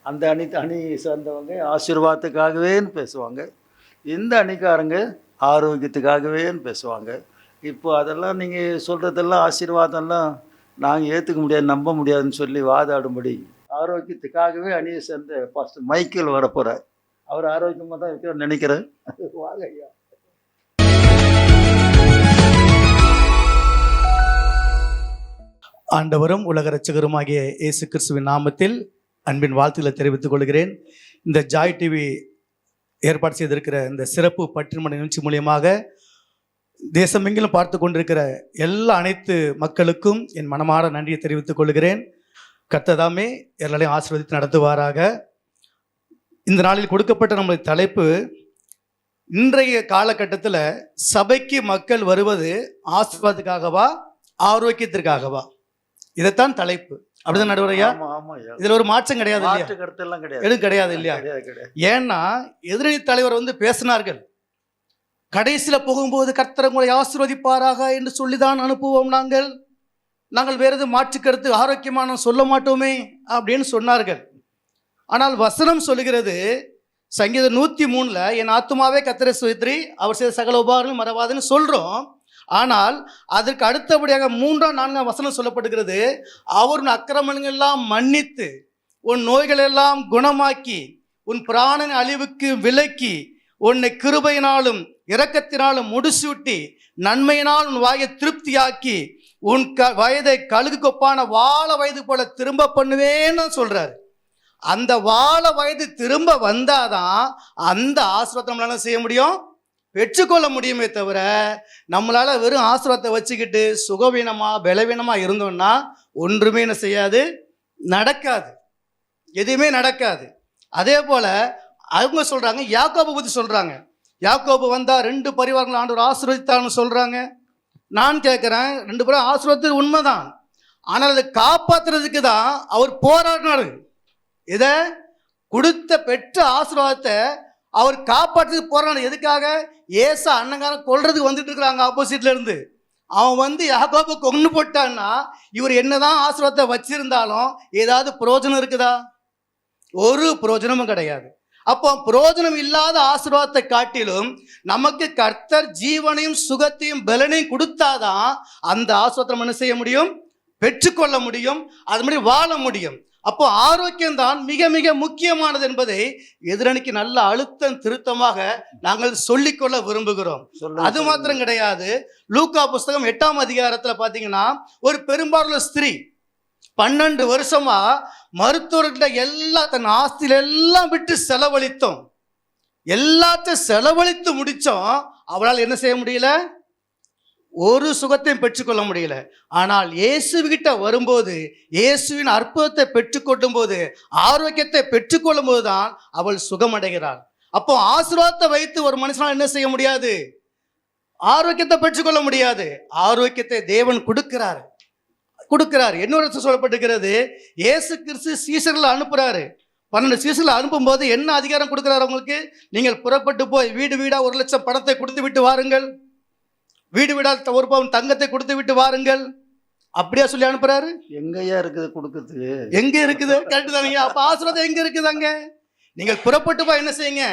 அந்த அணி சார்ந்தவங்க ஆசீர்வாதத்துக்காகவேன்னு பேசுவாங்க. இந்த அணிக்காரங்க ஆரோக்கியத்துக்காகவேன்னு பேசுவாங்க. இப்போ அதெல்லாம் நீங்கள் சொல்கிறதெல்லாம் ஆசீர்வாதம்லாம் நாங்கள் ஏற்றுக்க முடியாது, நம்ப முடியாதுன்னு சொல்லி வாதாடும்படி ஆரோக்கியத்துக்காகவே அணியை சேர்ந்த பாஸ்டர் மைக்கேல் வரப்போகிறார். அவர் ஆரோக்கியமாக தான் இருக்கிறார் நினைக்கிறேன். வாங்க ஐயா. ஆண்டவரும் உலக இரட்சகருமாகிய இயேசு கிறிஸ்துவின் நாமத்தில் அன்பின் வாழ்த்துக்களை தெரிவித்துக் கொள்கிறேன். இந்த ஜாய் டிவி ஏற்பாடு செய்திருக்கிற இந்த சிறப்பு பட்டிமன்ற நிகழ்ச்சி மூலியமாக தேசமெங்கிலும் பார்த்து கொண்டிருக்கிற அனைத்து மக்களுக்கும் என் மனமார நன்றியை தெரிவித்துக் கொள்கிறேன். கர்த்ததாமே எல்லாரையும் ஆசீர்வதித்து நடத்துவாராக. இந்த நாளில் கொடுக்கப்பட்ட நம்முடைய தலைப்பு, இன்றைய காலகட்டத்தில் சபைக்கு மக்கள் வருவது ஆசீர்வாதத்துக்காகவா ஆரோக்கியத்திற்காகவா? இதைத்தான் தலைப்பு. அப்படிதான் நடுவரையா? இதுல ஒரு மாற்றம் கிடையாது இல்லையா? எதுவும் கிடையாது இல்லையா? ஏன்னா எதிரணி தலைவர் பேசினார்கள், கடைசியில போகும்போது கர்த்தர் உங்களை ஆசீர்வதிப்பாராக என்று சொல்லிதான் அனுப்புவோம், நாங்கள் வேற எதுவும் மாற்று கருத்து ஆரோக்கியமான சொல்ல மாட்டோமே அப்படின்னு சொன்னார்கள். ஆனால் வசனம் சொல்லுகிறது, சங்கீதம் 103 என் ஆத்துமாவே கர்த்தரை ஸ்தோத்திரி, அவர் செய்த சகல உபகாரங்களும் மறவாதுன்னு சொல்றோம். ஆனால் அதற்கு அடுத்தபடியாக 3ஆம் 4ஆம் வசனம் சொல்லப்படுகிறது, அவர் உன் அக்கிரமங்கள் எல்லாம் மன்னித்து உன் நோய்கள் எல்லாம் குணமாக்கி உன் பிராணன் அழிவுக்கு விலக்கி உன்னை கிருபையினாலும் இரக்கத்தினாலும் முடிசூட்டி நன்மையினால் உன் வாயை திருப்தியாக்கி உன் வயதை கழுகு கொப்பான வாழ வயது போல திரும்ப பண்ணுவேன்னு சொல்றாரு. அந்த வாழ வயது திரும்ப வந்தாதான் அந்த ஆசீர்வாதத்தை நம்மளால செய்ய முடியும், பெற்றுக்கொள்ள முடியுமே தவிர நம்மளால வெறும் ஆசீர்வாதத்தை வச்சுக்கிட்டு சுகவீனமா பலவீனமா இருந்தோம்னா ஒன்றுமே என்ன செய்யாது, நடக்காது, எதுவுமே நடக்காது. அதே போல அவங்க சொல்றாங்க, யாக்கோபு பத்தி சொல்றாங்க, யாக்கோபு வந்தா 2 பரிவாரங்கள் ஆண்டவர் ஆசீர்வதித்தார்னு சொல்றாங்க. நான் கேட்கிறேன், 2 பேரும் ஆசீர்வாதத்து உண்மைதான், ஆனால் அதை காப்பாத்துறதுக்கு தான் அவர் போராடினாரு. இதை கொடுத்த பெற்ற ஆசீர்வாதத்தை அவர் காப்பாற்றுறதுக்கு போறாரு. எதுக்காக? ஏசா அண்ணங்காரன் கொல்றதுக்கு வந்துட்டு இருக்கிறாங்க ஆப்போசிட்ல இருந்து. அவன் யாக்கோபு கொன்னு போட்டான்னா இவர் என்னதான் ஆசீர்வாதத்தை வச்சிருந்தாலும் ஏதாவது பிரயோஜனம் இருக்குதா? ஒரு பிரயோஜனமும் கிடையாது. அப்போ பிரயோஜனம் இல்லாத ஆசீர்வாதத்தை காட்டிலும் நமக்கு கர்த்தர் ஜீவனையும் சுகத்தையும் பலனையும் கொடுத்தாதான் அந்த ஆசீர்வாதத்தை என்ன செய்ய முடியும், பெற்றுக்கொள்ள முடியும், அது மாதிரி வாழ முடியும். அப்போ ஆரோக்கியம்தான் மிக மிக முக்கியமானது என்பதை எதிரணிக்கு நல்ல அழுத்தம் திருத்தமாக நாங்கள் சொல்லிக்கொள்ள விரும்புகிறோம். அது மாத்திரம் கிடையாது, லூக்கா புஸ்தகம் 8ஆம் அதிகாரத்துல பாத்தீங்கன்னா ஒரு பெரும்பாலான ஸ்திரீ 12 வருஷமா மருத்துவர்கிட்ட தன் ஆஸ்தியில எல்லாம் விட்டு செலவழித்தோம், எல்லாத்தையும் செலவழித்து முடிச்சோம், அவளால் என்ன செய்ய முடியல, ஒரு சுகத்தையும் பெற்றுக்கொள்ள முடியல. ஆனால் இயேசுகிட்ட வரும்போது, இயேசுவின் அற்புதத்தை பெற்றுக்கொள்ளும் போது, ஆரோக்கியத்தை பெற்றுக்கொள்ளும் போதுதான் அவள் சுகமடைகிறாள். அப்போ ஆசீர்வாதத்தை வைத்து ஒரு மனுஷனால் என்ன செய்ய முடியாது, ஆரோக்கியத்தை பெற்றுக்கொள்ள முடியாது. ஆரோக்கியத்தை தேவன் கொடுக்கிறார். இன்னொரு சொல்லப்பட்டிருக்கிறது, இயேசு கிறிஸ்து சீசர்களை அனுப்புறாரு. 12 சீசர்களை அனுப்பும்போது என்ன அதிகாரம் கொடுக்கிறார் அவங்களுக்கு? நீங்கள் புறப்பட்டு போய் வீடு வீடா 1 லட்சம் பணத்தை கொடுத்து விட்டு வாருங்கள், வீடு வீடா 1 பவுன் தங்கத்தை கொடுத்து விட்டு வாருங்கள், அப்படியா சொல்லி அனுப்புறாரு? எங்கயா இருக்குது கொடுக்குறதுக்கு? எங்க இருக்குது? கரெக்ட் தானீங்க. அப்ப ஆசீர்வாதம் எங்க இருக்குதாங்க? நீங்கள் புறப்பட்டு போய் என்ன செய்யுங்க,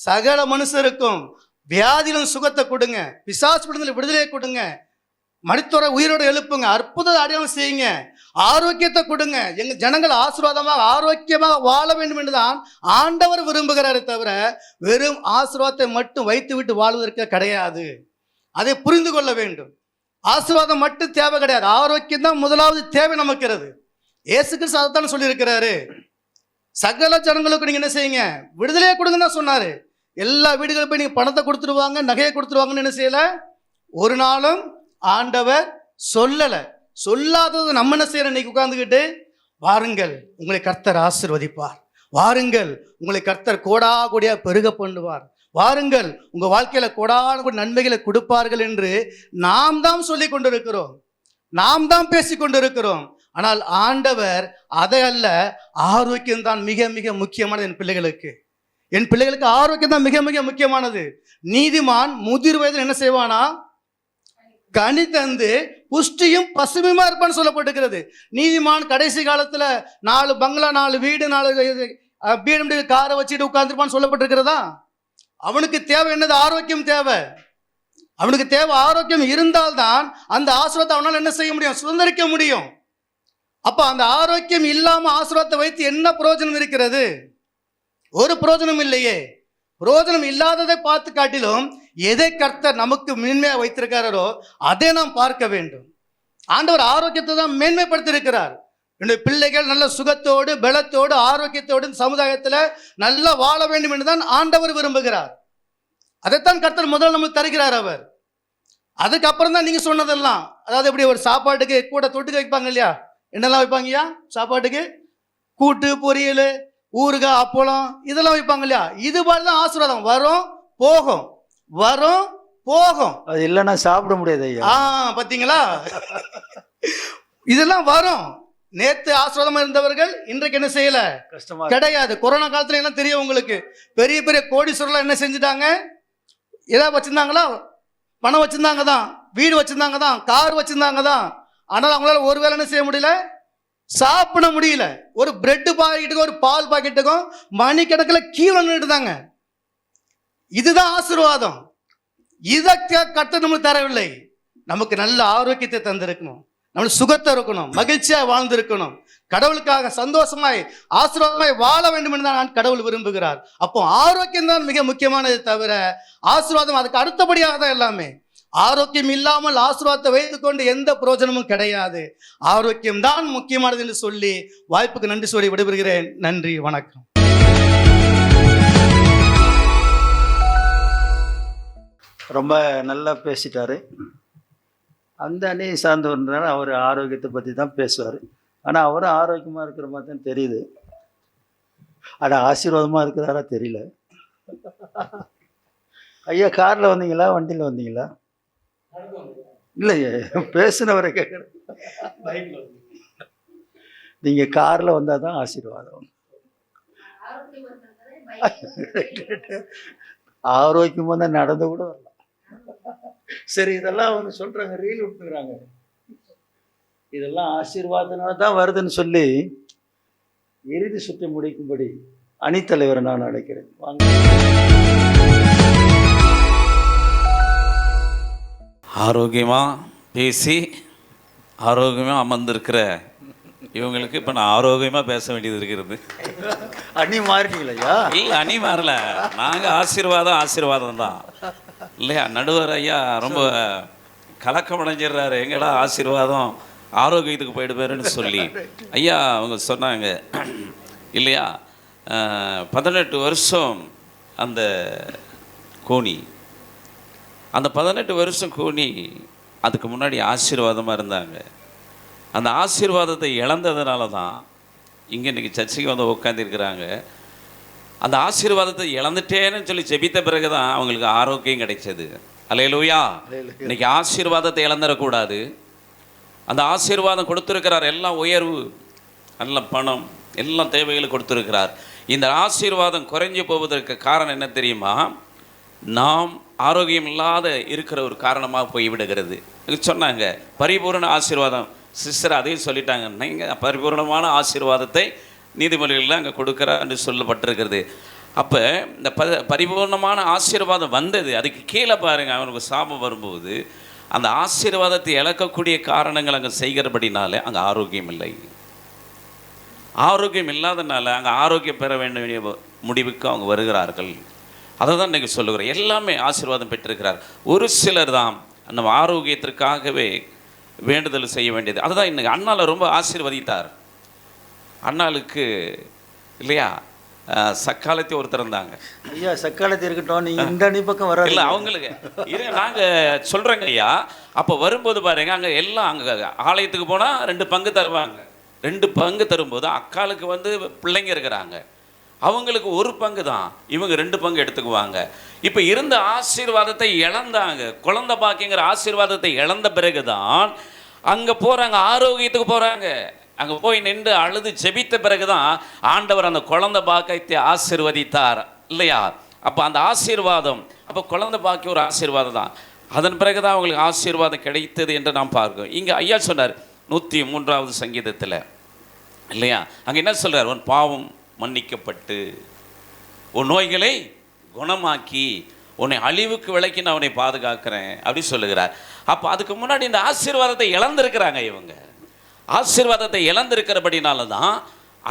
சகல மனுஷருக்கும் வியாதியிலும் சுகத்தை கொடுங்க, பிசாசு விடுதலையை கொடுங்க, மருத்துவரை உயிரோடு எழுப்புங்க, அற்புத அடையாளம் செய்யுங்க, ஆரோக்கியத்தை கொடுங்க. எங்க ஜனங்கள் ஆசீர்வாதமாக ஆரோக்கியமாக வாழ வேண்டும் என்றுதான் ஆண்டவர் விரும்புகிறாரே தவிர வெறும் ஆசீர்வாதத்தை மட்டும் வைத்து விட்டு வாழ்வதற்கு கிடையாது. அதை புரிந்து கொள்ள வேண்டும். ஆசீர்வாதம் மட்டும் தேவை கிடையாது, ஆரோக்கியம் தான் முதலாவது தேவை நமக்கிறது. இயேசு கிறிஸ்து அதைத்தான் சொல்லியிருக்கிறாரு, சகல ஜனங்களுக்கு நீங்க என்ன செய்யுங்க, விடுதலையை கொடுங்க தான் சொன்னாரு. எல்லா வீடுகளும் போய் நீங்க பணத்தை கொடுத்துருவாங்க, நகையை கொடுத்துருவாங்கன்னு என்ன செய்யல, ஒரு நாளும் ஆண்டவர் சொல்லல. சொல்லாதது நம்ம என்ன செய்யறோம், இன்னைக்கு உட்கார்ந்துக்கிட்டு வாருங்கள் உங்களை கர்த்தர் ஆசீர்வதிப்பார், வாருங்கள் உங்களை கர்த்தர் கோடா கோடியா பெருக பண்ணுவார், வாருங்கள் உங்க வாழ்க்கையில கோடான கோடி நன்மைகளை கொடுப்பார்கள் என்று நாம் தான் சொல்லி கொண்டிருக்கிறோம், நாம் தான் பேசி கொண்டிருக்கிறோம். ஆனால் ஆண்டவர் அதை அல்ல, ஆரோக்கியம்தான் மிக மிக முக்கியமானது. என் பிள்ளைகளுக்கு ஆரோக்கியம் தான் மிக மிக முக்கியமானது. நீதிமான் முதிர் வயதில் என்ன செய்வானா, கனி தந்து புஷ்டியும் பசுமையுமா இருப்பான்னு சொல்லப்பட்டிருக்கிறது. நீதிமான் கடைசி காலத்துல 4 பங்களா, 4 வீடு, 4 BMW காரை வச்சுட்டு உட்கார்ந்துருப்பான்னு சொல்லப்பட்டிருக்கிறதா? அவனுக்கு தேவை என்னது? ஆரோக்கியம் தேவை. அவனுக்கு தேவை ஆரோக்கியம் இருந்தால்தான் அந்த ஆசீர்வாதத்தை அவனால் என்ன செய்ய முடியும்? சுதந்திரிக்க முடியும். அப்போ அந்த ஆரோக்கியம் இல்லாமல் ஆசீர்வாதத்தை வைத்து என்ன பிரயோஜனம் இருக்கிறது? ஒரு பிரயோஜனம் இல்லையே. பிரயோஜனம் இல்லாததை பார்த்து காட்டிலும் எதை கர்த்தர் நமக்கு மேன்மையாக வைத்திருக்கிறாரோ அதை நாம் பார்க்க வேண்டும். ஆண்டவர் ஆரோக்கியத்தை தான் மேன்மைப்படுத்தியிருக்கிறார். என்னுடைய பிள்ளைகள் நல்ல சுகத்தோடு பலத்தோடு ஆரோக்கியத்தோடு சமுதாயத்தில் நல்லா வாழ வேண்டும் என்று தான் ஆண்டவர் விரும்புகிறார். அதைத்தான் கர்த்தர் முதல்ல நமக்கு தருகிறார் அவர். அதுக்கப்புறம் தான் நீங்கள் சொன்னதெல்லாம், அதாவது எப்படி ஒரு சாப்பாட்டுக்கு கூட தொட்டுக்க வைப்பாங்க இல்லையா? என்னெல்லாம் வைப்பாங்கய்யா சாப்பாட்டுக்கு? கூட்டு, பொரியல், ஊறுகாய், அப்பளம் இதெல்லாம் வைப்பாங்க இல்லையா? இது மாதிரி தான் ஆசீர்வாதம் வரும் போகும், வரும் போகும். அது இல்லைன்னா சாப்பிட முடியாது ஐயா. பார்த்தீங்களா? இதெல்லாம் வரும். நேற்று ஆசீர்வாதமா இருந்தவர்கள் இன்றைக்கு என்ன செய்யல? கஷ்டமா கிடையாது. கொரோனா காலத்துல என்ன தெரியும் உங்களுக்கு? பெரிய பெரிய கோடீஸ்வரர்லாம் என்ன செஞ்சுட்டாங்க? ஏதாவது வச்சிருந்தாங்களா? பணம் வச்சிருந்தாங்க தான், வீடு வச்சிருந்தாங்க தான், கார் வச்சிருந்தாங்க தான். ஆனால் அவங்களால ஒரு வேலை என்ன செய்ய முடியல? சாப்பிட முடியல. ஒரு பிரெட் பாக்கெட்டுக்கும் ஒரு பால் பாக்கெட்டுக்கும் மணிக்கணக்கில் கீழே நின்றுட்டாங்க. இதுதான் ஆசீர்வாதம். இதை கர்த்தர் நம்மளுக்கு தரவில்லை. நமக்கு நல்ல ஆரோக்கியத்தை தந்திருக்கணும், நம்மளுக்கு சுகத்தை இருக்கணும், மகிழ்ச்சியாக வாழ்ந்திருக்கணும், கடவுளுக்காக சந்தோஷமாய் ஆசீர்வாதமாய் வாழ வேண்டும் என்று தான் கடவுள் விரும்புகிறார். அப்போ ஆரோக்கியம் தான் மிக முக்கியமானது தவிர ஆசீர்வாதம் அதுக்கு அடுத்தபடியாக தான் எல்லாமே. ஆரோக்கியம் இல்லாமல் ஆசீர்வாதத்தை வைத்துக்கொண்டு எந்த பிரயோஜனமும் கிடையாது. ஆரோக்கியம் தான் முக்கியமானது என்று சொல்லி வாய்ப்புக்கு நன்றி சொல்லி விடைபெறுகிறேன். நன்றி, வணக்கம். ரொம்ப நல்லா பேசிட்டாரு. அந்த அணியை சார்ந்தவர்னால அவர் ஆரோக்கியத்தை பற்றி தான் பேசுவார். ஆனால் அவரும் ஆரோக்கியமாக இருக்கிற மாதிரி தான் தெரியுது. ஆனால் ஆசீர்வாதமாக இருக்கிறாரா தெரியல. ஐயா காரில் வந்தீங்களா வண்டியில் வந்தீங்களா? இல்லையே, பேசுனவரை கேட்குறேன். நீங்கள் காரில் வந்தால் தான் ஆசீர்வாதம். ஆரோக்கியமாக தான் நடந்து கூட வரலாம். சரி, இதெல்லாம் அவங்க சொல்கிறாங்க, ரீல் விட்டுக்கிறாங்க. இதெல்லாம் ஆசீர்வாதனால தான் வருதுன்னு சொல்லி இறுதி சுற்றி முடிக்கும்படி அணித்தலைவரை நான் அழைக்கிறேன். வாங்க. ஆரோக்கியமாக பேசி ஆரோக்கியமாக அமர்ந்திருக்கிற இவங்களுக்கு இப்போ நான் ஆரோக்கியமாக பேச வேண்டியது இருக்கிறது. அணி மாறிட்டீங்களா? இல்லை, அணி மாறல. நாங்கள் ஆசீர்வாதம் தான் இல்லையா? நடுவர் ஐயா ரொம்ப கலக்கம் அடைஞ்சிடுறாரு. எங்கடா ஆசீர்வாதம் ஆரோக்கியத்துக்கு போயிடுவாருன்னு சொல்லி ஐயா அவங்க சொன்னாங்க இல்லையா? 18 வருஷம் அந்த கோணி, அந்த 18 வருஷம் கோணி அதுக்கு முன்னாடி ஆசீர்வாதமாக இருந்தாங்க. அந்த ஆசீர்வாதத்தை இழந்ததுனால தான் இங்கே இன்றைக்கி சர்ச்சைக்கு வந்து உட்காந்துருக்கிறாங்க. அந்த ஆசீர்வாதத்தை இழந்துட்டேன்னு சொல்லி ஜெபித்த பிறகு தான் அவங்களுக்கு ஆரோக்கியம் கிடைச்சது. அல்லேலூயா. இன்னைக்கு ஆசீர்வாதத்தை இழந்துடக்கூடாது. அந்த ஆசீர்வாதம் கொடுத்துருக்கிறார், எல்லாம் உயர்வு, நல்ல பணம், எல்லாம் தேவைகளை கொடுத்துருக்கிறார். இந்த ஆசீர்வாதம் குறைஞ்சி போவதற்கு காரணம் என்ன தெரியுமா? நாம் ஆரோக்கியம் இல்லாத இருக்கிற ஒரு காரணமாக போய் விடுகிறது. சொன்னாங்க பரிபூர்ண ஆசீர்வாதம். சிஸ்டர் அதையும் சொல்லிட்டாங்க. நீங்கள் பரிபூர்ணமான ஆசீர்வாதத்தை நீதிமொழிகளில் அங்கே கொடுக்குறார் என்று சொல்லப்பட்டிருக்கிறது. அப்போ இந்த பரிபூர்ணமான ஆசீர்வாதம் வந்தது. அதுக்கு கீழே பாருங்கள், அவனுக்கு சாபம் வரும்போது அந்த ஆசீர்வாதத்தை இழக்கக்கூடிய காரணங்கள் அங்கே செய்கிறபடினால அங்கே ஆரோக்கியம் இல்லை. ஆரோக்கியம் இல்லாதனால அங்கே ஆரோக்கியம் பெற வேண்டிய முடிவுக்கு அவங்க வருகிறார்கள். அதை தான் இன்றைக்கி சொல்லுகிறேன். எல்லாமே ஆசீர்வாதம் பெற்றிருக்கிறார். ஒரு சிலர் தான் நம்ம ஆரோக்கியத்திற்காகவே வேண்டுதல் செய்ய வேண்டியது. அதுதான் இன்றைக்கி அண்ணாவை ரொம்ப ஆசீர்வதித்தார். அண்ணாளுக்கு இல்லையா சக்காலத்தி ஒருத்தர் இருந்தாங்க. ஐயா சக்காலத்தி இருக்கட்டும், நீங்கள் இந்த அணி பக்கம் வர இல்லை அவங்களுக்கு நாங்கள் சொல்கிறேங்க ஐயா. அப்போ வரும்போது பாருங்க, அங்கே எல்லாம் அங்கே ஆலயத்துக்கு போனால் 2 பங்கு தருவாங்க. 2 பங்கு தரும்போது அக்காளுக்கு வந்து பிள்ளைங்க இருக்கிறாங்க, அவங்களுக்கு 1 பங்கு தான், இவங்க 2 பங்கு எடுத்துக்குவாங்க. இப்போ இருந்த ஆசீர்வாதத்தை இழந்தாங்க. குழந்தை பாக்கிங்கிற ஆசீர்வாதத்தை இழந்த பிறகு தான் அங்கே போகிறாங்க, ஆரோக்கியத்துக்கு போகிறாங்க. அங்கே போய் நின்று அழுது ஜெபித்த பிறகு தான் ஆண்டவர் அந்த குழந்தை பாக்கியத்தை ஆசீர்வதித்தார் இல்லையா? அப்போ அந்த ஆசீர்வாதம், அப்போ குழந்தை பாக்கிய ஒரு ஆசீர்வாதம் தான். அதன் பிறகு தான் அவங்களுக்கு ஆசீர்வாதம் கிடைத்தது என்று நாம் பார்க்கிறோம். இங்கே ஐயா சொன்னார் 103வது சங்கீதத்தில் இல்லையா? அங்கே என்ன சொல்கிறார்? உன் பாவம் மன்னிக்கப்பட்டு உன் நோய்களை குணமாக்கி உன்னை அழிவுக்கு விலக்கி நான் உன்னை பாதுகாக்கிறேன் அப்படி சொல்லுகிறார். அப்போ அதுக்கு முன்னாடி இந்த ஆசீர்வாதத்தை இழந்திருக்கிறாங்க. இவங்க ஆசீர்வாதத்தை இழந்திருக்கிறபடினால தான்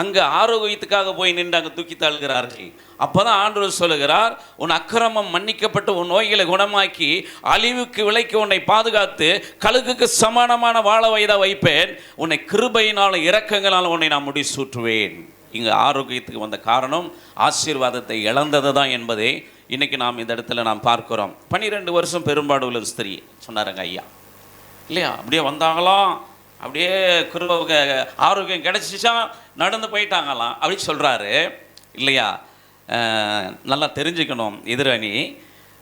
அங்கே ஆரோக்கியத்துக்காக போய் நின்று அங்கே தூக்கி தள்ளுகிறார்கள். அப்போ தான் ஆண்டவர் சொல்லுகிறார், உன் அக்கிரமம் மன்னிக்கப்பட்டு உன் நோய்களை குணமாக்கி அழிவுக்கு விலைக்கு உன்னை பாதுகாத்து கழுகுக்கு சமானமான வாழ வயதாக வைப்பேன், உன்னை கிருபையினாலும் இரக்கங்களாலும் உன்னை நான் முடிசூற்றுவேன். இங்கே ஆரோக்கியத்துக்கு வந்த காரணம் ஆசீர்வாதத்தை இழந்தது தான் என்பதை இன்றைக்கி நாம் இந்த இடத்துல நாம் பார்க்குறோம். 12 வருஷம் பெரும்பாடு உள்ள ஸ்திரீ சொன்னாருங்க ஐயா இல்லையா, அப்படியே வந்தாங்களாம், அப்படியே ஆரோக்கியம் கிடச்சிச்சா நடந்து போயிட்டாங்களாம் அப்படி சொல்கிறாரு இல்லையா. நல்லா தெரிஞ்சுக்கணும், எதிரணி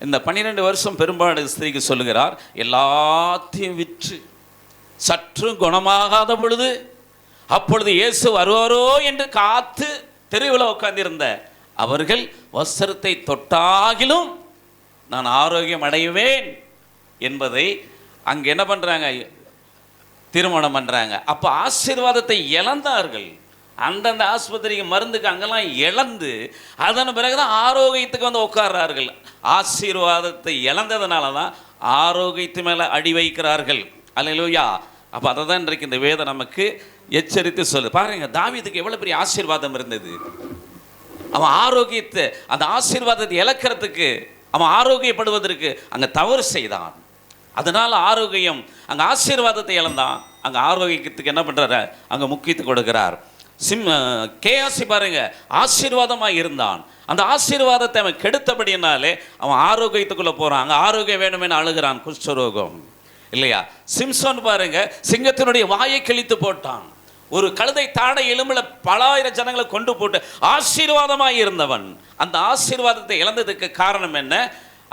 இந்த 12 வருஷம் பெரும்பாடு ஸ்திரீக்கு சொல்லுகிறார், எல்லாத்தையும் விற்று சற்று குணமாகாத பொழுது அப்பொழுது இயேசு வருவாரோ என்று காத்து தெருவில் உட்கார்ந்திருந்த அவர்கள் வஸ்திரத்தை தொட்டாகிலும் நான் ஆரோக்கியம் அடைவேன் என்பதை அங்கே என்ன பண்ணுறாங்க, தீர்மானம் பண்ணுறாங்க. அப்போ ஆசீர்வாதத்தை இழந்தார்கள். அந்தந்த ஆஸ்பத்திரிக்கு மருந்துக்கு அங்கெல்லாம் இழந்து அதன் பிறகு தான் ஆரோக்கியத்துக்கு வந்து உட்கார்றார்கள். ஆசீர்வாதத்தை இழந்ததுனால தான் ஆரோக்கியத்து மேலே அடி வைக்கிறார்கள். அல்லேலூயா. அப்போ அதை தான் இன்றைக்கு இந்த வேதம் நமக்கு எச்சரித்து சொல்லு. பாருங்க, தாவீதுக்கு எவ்வளோ பெரிய ஆசீர்வாதம் இருந்தது. அவன் ஆரோக்கியத்தை அந்த ஆசீர்வாதத்தை இழக்கிறதுக்கு அவன் ஆரோக்கியப்படுவதற்கு அங்கே தவறு செய்தான். அதனால் ஆரோக்கியம் அங்கே ஆசீர்வாதத்தை இழந்தான். அங்கே ஆரோக்கியத்துக்கு என்ன பண்ணுறாரு, அங்கே முக்கியத்துவம் கொடுக்கிறார். கேயாசி பாருங்க, ஆசீர்வாதமாக இருந்தான். அந்த ஆசீர்வாதத்தை அவன் கெடுத்தபடினாலே அவன் ஆரோக்கியத்துக்குள்ளே போகிறான். அங்கே ஆரோக்கியம் வேணுமென்னு அழுகிறான், குஷ்டரோகம் இல்லையா. சிம்சோன் பாருங்க, சிங்கத்தினுடைய வாயை கிழித்து போட்டான். ஒரு கழுதை தாடை எலும்புல பல ஆயிரம் ஜனங்களை கொண்டு போட்டு ஆசீர்வாதமாக இருந்தவன் அந்த ஆசீர்வாதத்தை இழந்ததுக்கு காரணம் என்ன,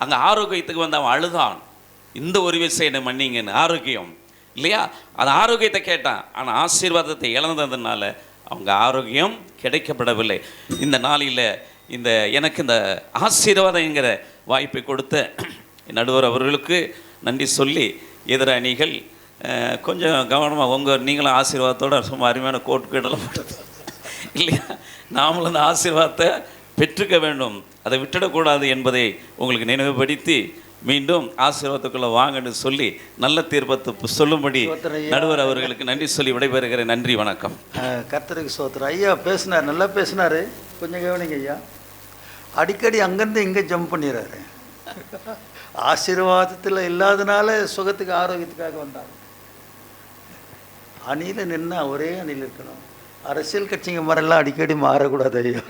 அங்கே ஆரோக்கியத்துக்கு வந்து அவன் அழுதான். இந்த ஒரு விஷயம் என்ன மன்னிங்கன்னு, ஆரோக்கியம் இல்லையா. அந்த ஆரோக்கியத்தை கேட்டான், ஆனால் ஆசீர்வாதத்தை இழந்ததுனால அவங்க ஆரோக்கியம் கிடைக்கப்படவில்லை. இந்த நாளில் எனக்கு இந்த ஆசீர்வாதங்கிற வாய்ப்பை கொடுத்த நடுவர் அவர்களுக்கு நன்றி சொல்லி, எதிர அணிகள் கொஞ்சம் கவனமாக நீங்களும் ஆசீர்வாதத்தோடு சும்மா அருமையான கோட்டுக்கீடெல்லாம் போட்டது இல்லையா. நாமளும் அந்த ஆசீர்வாதத்தை பெற்றுக்க வேண்டும், அதை விட்டுடக்கூடாது என்பதை உங்களுக்கு நினைவுபடுத்தி மீண்டும் ஆசீர்வாதத்துக்குள்ளே வாங்கன்னு சொல்லி நல்ல தீர்ப்பத்தை சொல்லும்படி நடுவர் அவர்களுக்கு நன்றி சொல்லி விடைபெறுகிறேன். நன்றி, வணக்கம். கர்த்தருக்கு ஸ்தோத்திரம். ஐயா பேசினார், நல்லா பேசினார். கொஞ்சம் கவனிங்க ஐயா. அடிக்கடி அங்கேருந்து இங்கே ஜம்ப் பண்ணிடுறாரு. ஆசீர்வாதத்தில் இல்லாதனால சுகத்துக்கு ஆரோக்கியத்துக்காக வந்தாங்க. அணியில் நின்னா ஒரே அணியில் இருக்கணும். அரசியல் கட்சிங்க மாதிரிலாம் அடிக்கடி மாறக்கூடாது ஐயா.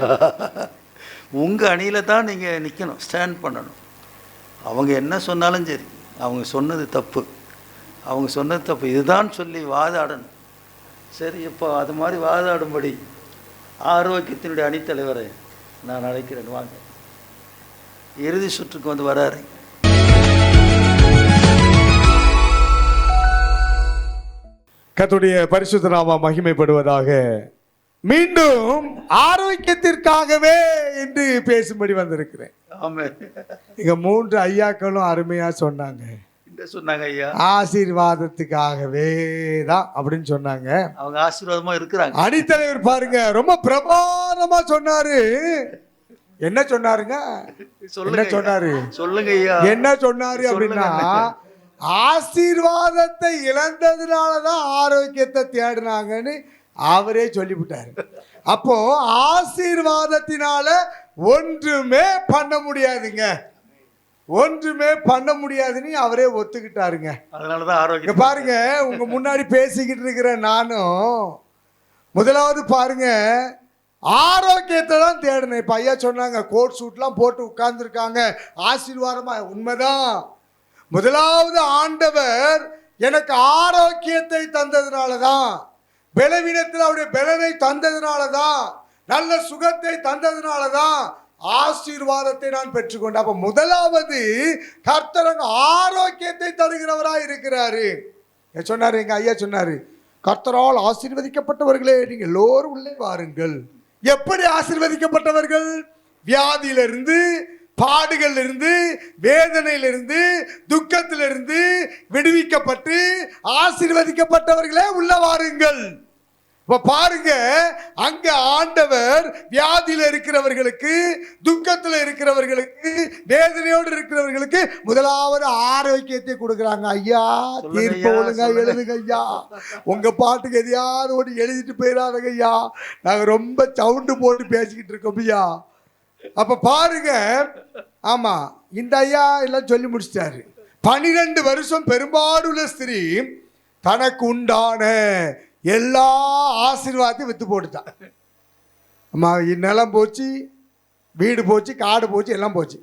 உங்கள் அணியில் தான் நீங்கள் நிற்கணும், ஸ்டாண்ட் பண்ணணும். அவங்க என்ன சொன்னாலும் சரி, அவங்க சொன்னது தப்பு, அவங்க சொன்னது தப்பு இதுதான் சொல்லி வாதாடணும். சரி, இப்போ அது மாதிரி வாதாடும்படி ஆரோக்கியத்தினுடைய அணித்தலைவரை நான் அழைக்கிறேன். வாங்க, இறுதி சுற்றுக்கு வந்து வராரு. கர்த்தருடைய பரிசுத்த நாமம் மகிமைப்படுவதாக. மீண்டும் ஆரோக்கியத்திற்காகவே என்று பேசும்படி வந்திருக்கிறேன். ஆமென். இங்க 3 ஐயாக்களும் அருமையா சொன்னாங்க. சொன்னாங்க ஐயா, ஆசீர்வாதத்துக்காகவே தான் அப்படின்னு சொன்னாங்க. அவங்க ஆசீர்வாதமா இருக்கிறாங்க. அணித்தலைவர் பாருங்க, ரொம்ப பிரமாதமா சொன்னாரு. என்ன சொன்னாருங்க, என்ன சொன்னாரு, சொல்லுங்க ஐயா. என்ன சொன்னாரு அப்படின்னா, ஆசீர்வாதத்தை இழந்ததுனாலதான் ஆரோக்கியத்தை தேடினாங்கன்னு அவரே சொல்லிவிட்டாரு. அப்போ ஆசீர்வாதத்தினால ஒன்றுமே பண்ண முடியாதுங்க, ஒன்றுமே பண்ண முடியாதுன்னு அவரே ஒத்துக்கிட்டாருங்க. அதனாலதான் ஆரோக்கியம். பாருங்க, உங்க முன்னாடி பேசிக்கிட்டு இருக்கிற நானும் முதலாவது பாருங்க ஆரோக்கியத்தை தான் தேடினேன். இப்ப ஐயா சொன்னாங்க கோட் சூட்லாம் போட்டு உட்கார்ந்துருக்காங்க ஆசீர்வாதமா. உண்மைதான். முதலாவது ஆண்டவர் எனக்கு ஆரோக்கியத்தை தந்ததுனால தான், பலவீனத்தில் அவருடைய பலனை தந்ததுனால தான், நல்ல சுகத்தை தந்ததுனால தான் ஆசீர்வாதத்தை நான் பெற்றுக்கொண்டேன். அப்ப முதலாவது கர்த்தர் ஆரோக்கியத்தை தருகிறவராய் இருக்கிறாரு. சொன்னாரு எங்க ஐயா சொன்னாரு, கர்த்தரால் ஆசீர்வதிக்கப்பட்டவர்களே நீங்க எல்லோரும் உள்ளே வாருங்கள். எப்படி ஆசீர்வதிக்கப்பட்டவர்கள்? வியாதியிலிருந்து, பாடுகளிலிருந்து, வேதனையிலிருந்து, துக்கத்திலிருந்து விடுவிக்கப்பட்டு ஆசீர்வதிக்கப்பட்டவர்களே உள்ள வாருங்கள். இப்ப பாருங்க, அங்க ஆண்டவர் வியாதியில இருக்கிறவர்களுக்கு, துக்கத்துல இருக்கிறவர்களுக்கு, வேதனையோடு இருக்கிறவர்களுக்கு முதலாவது ஆரோக்கியத்தை கொடுக்குறாங்க. ஐயா தீர்ப்பு ஒழுங்கா எழுதுங்க ஐயா, உங்க பாட்டுக்கு எதையாவது ஒன்று எழுதிட்டு போயிடாதங்க ஐயா, நாங்க ரொம்ப சவுண்டு போட்டு பேசிக்கிட்டு இருக்கோம் ஐயா. அப்ப பாருங்க, ஆமா இந்த ஐயா எல்லாம் சொல்லி முடிச்சிட்டாரு. 12 வருஷம் பெரும்பாடுள்ள ஸ்திரீ தனக்கு உண்டான எல்லா ஆசீர்வாதத்தையும் வித்து போட்டுட்டான். அம்மா நிலம் போச்சு, வீடு போச்சு, காடு போச்சு, எல்லாம் போச்சு.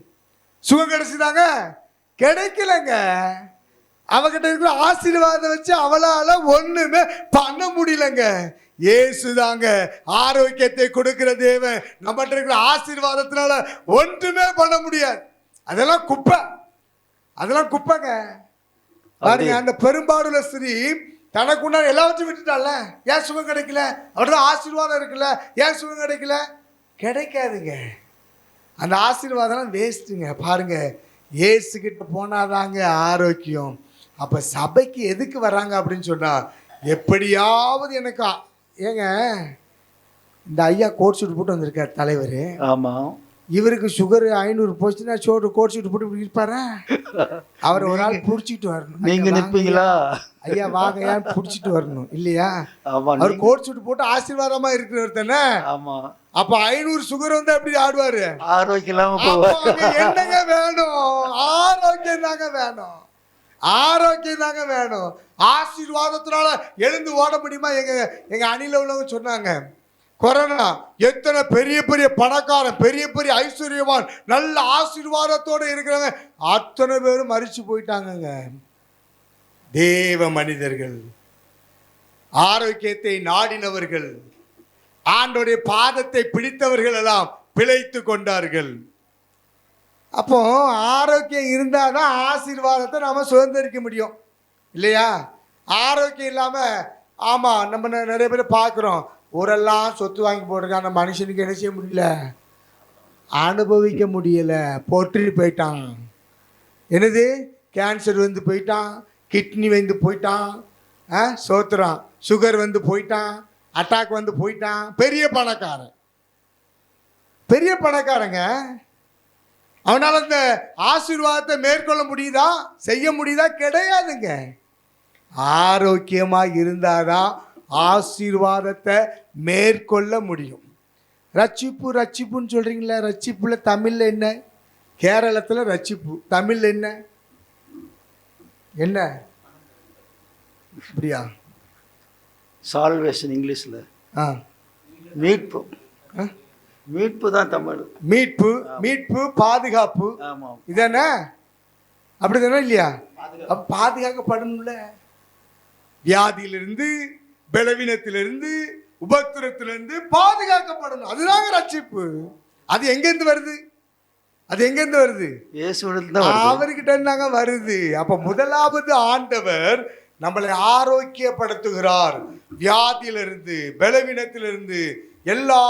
சுகம் கிடைச்சிதாங்க? கிடைக்கலங்க. அவகிட்ட இருக்கிற ஆசீர்வாதம் வச்சு அவளால் ஒன்றுமே பண்ண முடியலங்க. இயேசுதாங்க ஆரோக்கியத்தை கொடுக்கிற தேவன். நம்மகிட்ட இருக்கிற ஆசீர்வாதத்தினால ஒன்றுமே பண்ண முடியாது. அதெல்லாம் குப்பை, அதெல்லாம் குப்பைங்க. பாருங்க, அந்த பெரும்பாடுள்ள ஸ்திரீ தனக்கு உண்டான எல்லாவற்றையும் விட்டுட்டால. ஏன் சுகம் கிடைக்கல? அவர்தான் ஆசீர்வாதம் இருக்குல்ல, ஏன் சுகம் கிடைக்கல? கிடைக்காதுங்க. அந்த ஆசீர்வாதம் வேஸ்ட்டுங்க. பாருங்க, இயேசுகிட்ட போனாதாங்க ஆரோக்கியம். அப்போ சபைக்கு எதுக்கு வராங்க அப்படின்னு சொன்னால், எப்படியாவது எனக்கு ஏங்க இந்த ஐயா கோட் சூட் போட்டு வந்திருக்கார் தலைவர். ஆமாம், இவருக்கு சுகர் 500 போச்சுன்னா கோட் சூட் போட்டு இப்படி இருப்பாரா? அவர் ஒரு ஆள் பிடிச்சிட்டு வரணும். நீங்க நிற்பீங்களா? ஐயா வாங்க, ஏன் பிடிச்சிட்டு வரணும் இல்லையா? ஆமா, அவர் கோட் சூட் போட்டு ஆசீர்வாதமா இருக்கிறவர் தானே. ஆமா, அப்ப 500 சுகர் வந்து எப்படி ஆடுவாரு? ஆரோக்கியம் இல்லாம போவாரு. என்னங்க வேணும்? ஆரோக்கியம் தாங்க வேணும், ஆரோக்கியம் தாங்க வேணும். ஆசீர்வாதத்தினால எழுந்து ஓட முடியுமா? எங்க அணில உள்ளவங்க சொன்னாங்க, கொரோனா எத்தனை பெரிய பெரிய பணக்காரன், பெரிய பெரிய ஐஸ்வர்யவான், நல்ல ஆசீர்வாதத்தோடு இருக்கிறவங்க அத்தனை பேரும் மரிச்சு போயிட்டாங்கங்க. தேவ மனிதர்கள், ஆரோக்கியத்தை நாடினவர்கள், ஆண்டோடைய பாதத்தை பிடித்தவர்கள் எல்லாம் பிழைத்து கொண்டார்கள். அப்போ ஆரோக்கியம் இருந்தால் தான் ஆசீர்வாதத்தை நாம சுதந்திரிக்க முடியும் இல்லையா? ஆரோக்கியம் இல்லாமல், ஆமாம் நம்ம நிறைய பேர் பார்க்குறோம், ஊரெல்லாம் சொத்து வாங்கி போட்டிருக்கான், அந்த மனுஷனுக்கு என்ன செய்ய முடியல, அனுபவிக்க முடியலை, போட்டு போயிட்டான். என்னது, கேன்சர் வந்து போயிட்டான், கிட்னி வந்து போயிட்டான், சோத்துறான், சுகர் வந்து போயிட்டான், அட்டாக் வந்து போயிட்டான். பெரிய பணக்காரன், பெரிய பணக்காரங்க, அவனால் அந்த ஆசீர்வாதத்தை மேற்கொள்ள முடியுதா, செய்ய முடியுதா? கிடையாதுங்க. ஆரோக்கியமாக இருந்தாதான் ஆசீர்வாதத்தை மேற்கொள்ள முடியும். ரட்சிப்பு ரட்சிப்புன்னு சொல்கிறீங்களா? ரட்சிப்புல தமிழில் என்ன? கேரளத்தில் ரட்சிப்பு, தமிழில் என்ன? என்ன அப்படியா? சால்வேஷன் இங்கிலீஷில். மீட்பு, மீட்பு தான் தமிழ். மீட்பு, மீட்பு, பாதுகாப்பு. ஆமாம், இதானே? அப்படி தானே இல்லையா? அப்போ பாதுகாக்கப்படணும்ல, வியாதியிலிருந்து, பலவீனத்திலிருந்து, உபத்திரத்திலிருந்து பாதுகாக்கப்படணும். அதுதாங்க ரட்சிப்பு. அது எங்கேருந்து வருது? அது எங்கேருந்து வருது? அவர்கிட்ட இருந்தாங்க வருது. அப்போ முதலாவது ஆண்டவர் நம்மளை ஆரோக்கியப்படுத்துகிறார். வியாதியிலிருந்து, பலவீனத்திலிருந்து, எல்லா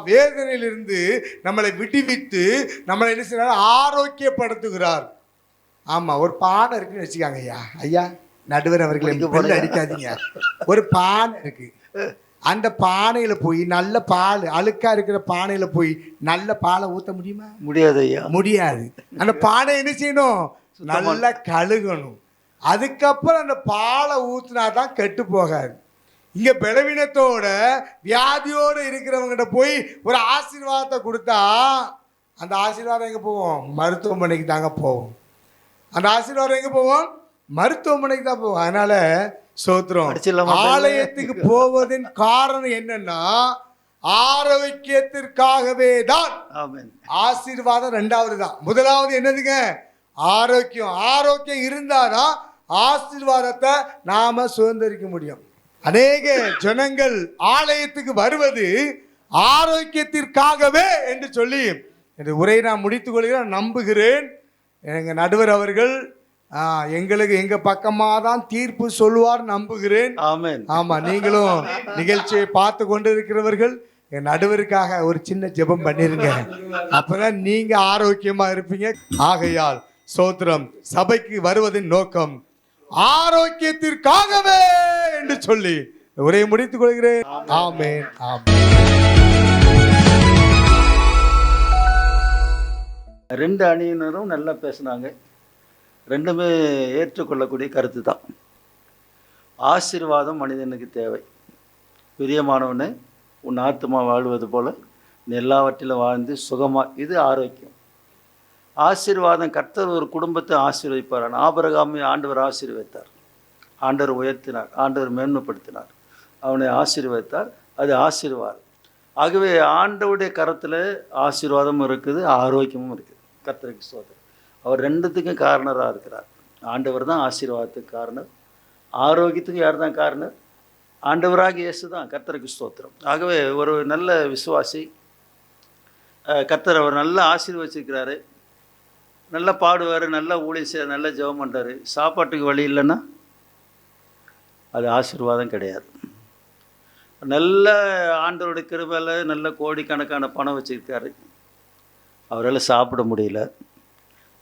வேதனையிலிருந்து நம்மளை விடுவித்து நம்மளை என்ன செய்யறார்? ஆரோக்கியப்படுத்துகிறார். ஆமாம், ஒரு பானை இருக்குன்னு வச்சுக்காங்க ஐயா. ஐயா நடுவர் அவர்களை அடிக்காதீங்க. ஒரு பானை இருக்கு, அந்த பானையில போய் நல்ல பால், அழுக்கா இருக்கிற பானையில போய் நல்ல பாலை ஊற்ற முடியுமா? முடியாது ஐயா, முடியாது. அந்த பானை என்ன செய்யணும்? நல்லா கழுகணும். அதுக்கப்புறம் அந்த பாலை ஊற்றினா தான் கெட்டு போகாது. இங்கே பலவீனத்தோட வியாதியோடு இருக்கிறவங்ககிட்ட போய் ஒரு ஆசீர்வாதத்தை கொடுத்தா அந்த ஆசீர்வாதம் எங்கே போவோம்? மருத்துவமனைக்கு தாங்க போவோம். அந்த ஆசீர்வாதம் எங்கே போவோம்? மருத்துவமனைக்கு தான் போவோம். அதனால சோத்திரம், ஆலயத்துக்கு போவதின் காரணம் என்னன்னா ஆரோக்கியத்திற்காகவே தான். ஆசீர்வாதம் ரெண்டாவது தான். முதலாவது என்னதுங்க? ஆரோக்கியம். ஆரோக்கியம் இருந்தாதான் ஆசீர்வாதத்தை நாம சுதந்திரிக்க முடியும். அநேக ஜனங்கள் ஆலயத்துக்கு வருவது ஆரோக்கியத்திற்காகவே என்று சொல்லி இந்த உரையை நான் முடித்துக் கொள்கிறேன். நம்புகிறேன் எங்கள் நடுவர் அவர்கள் எங்களுக்கு எங்கள் பக்கமாக தான் தீர்ப்பு சொல்லுவார் நம்புகிறேன். ஆமாம், நீங்களும் நிகழ்ச்சியை பார்த்து கொண்டு இருக்கிறவர்கள் என் நடுவருக்காக ஒரு சின்ன ஜெபம் பண்ணிருங்க. அப்பதான் நீங்க ஆரோக்கியமா இருப்பீங்க. ஆகையால் சோத்திரம், சபைக்கு வருவதின் நோக்கம் ஆரோக்கியத்திற்காகவே என்று சொல்லி உரையை முடித்துக் கொள்கிறேன். ஆமென். ஆமென். ரெண்டு அணியினரும் நல்லா பேசுனாங்க. ரெண்டுமே ஏற்றுக்கொள்ளக்கூடிய கருத்து தான். ஆசீர்வாதம் மனிதனுக்கு தேவை. பிரியமானவனே, உன் ஆத்மா வாழ்வது போல நீ எல்லாவற்றிலும் வாழ்ந்து சுகமாக, இது ஆரோக்கியம். ஆசீர்வாதம், கர்த்தர் ஒரு குடும்பத்தை ஆசீர்வதிப்பார். ஆபிரகாமை ஆண்டவர் ஆசீர்வதித்தார், ஆண்டவர் உயர்த்தினார், ஆண்டவர் மேன்மைப்படுத்தினார், அவனை ஆசீர்வதித்தார். அது ஆசீர்வாதம். ஆகவே ஆண்டவருடைய கரத்தில் ஆசீர்வாதமும் இருக்குது, ஆரோக்கியமும் இருக்குது. கர்த்தருக்கு ஸ்தோத்திரம். அவர் ரெண்டுத்துக்கும் காரணராக இருக்கிறார். ஆண்டவர் தான் ஆசீர்வாதத்துக்கு காரணர், ஆரோக்கியத்துக்கு யார் தான் காரணர்? ஆண்டவராக இயேசு தான். கர்த்தருக்கு ஸ்தோத்திரம். ஆகவே ஒரு நல்ல விசுவாசி, கர்த்தர் அவர் நல்லா ஆசீர்வதிச்சிருக்கிறாரு, நல்லா பாடுவார், நல்லா ஊழியம் செய்ய, நல்லா ஜெபம் பண்ணுறாரு. சாப்பாட்டுக்கு வழி இல்லைன்னா அது ஆசீர்வாதம் கிடையாது. நல்ல ஆண்டவருடைய கிருபையில் நல்ல கோடிக்கணக்கான பணம் வச்சுருக்காரு, அவரால் சாப்பிட முடியல,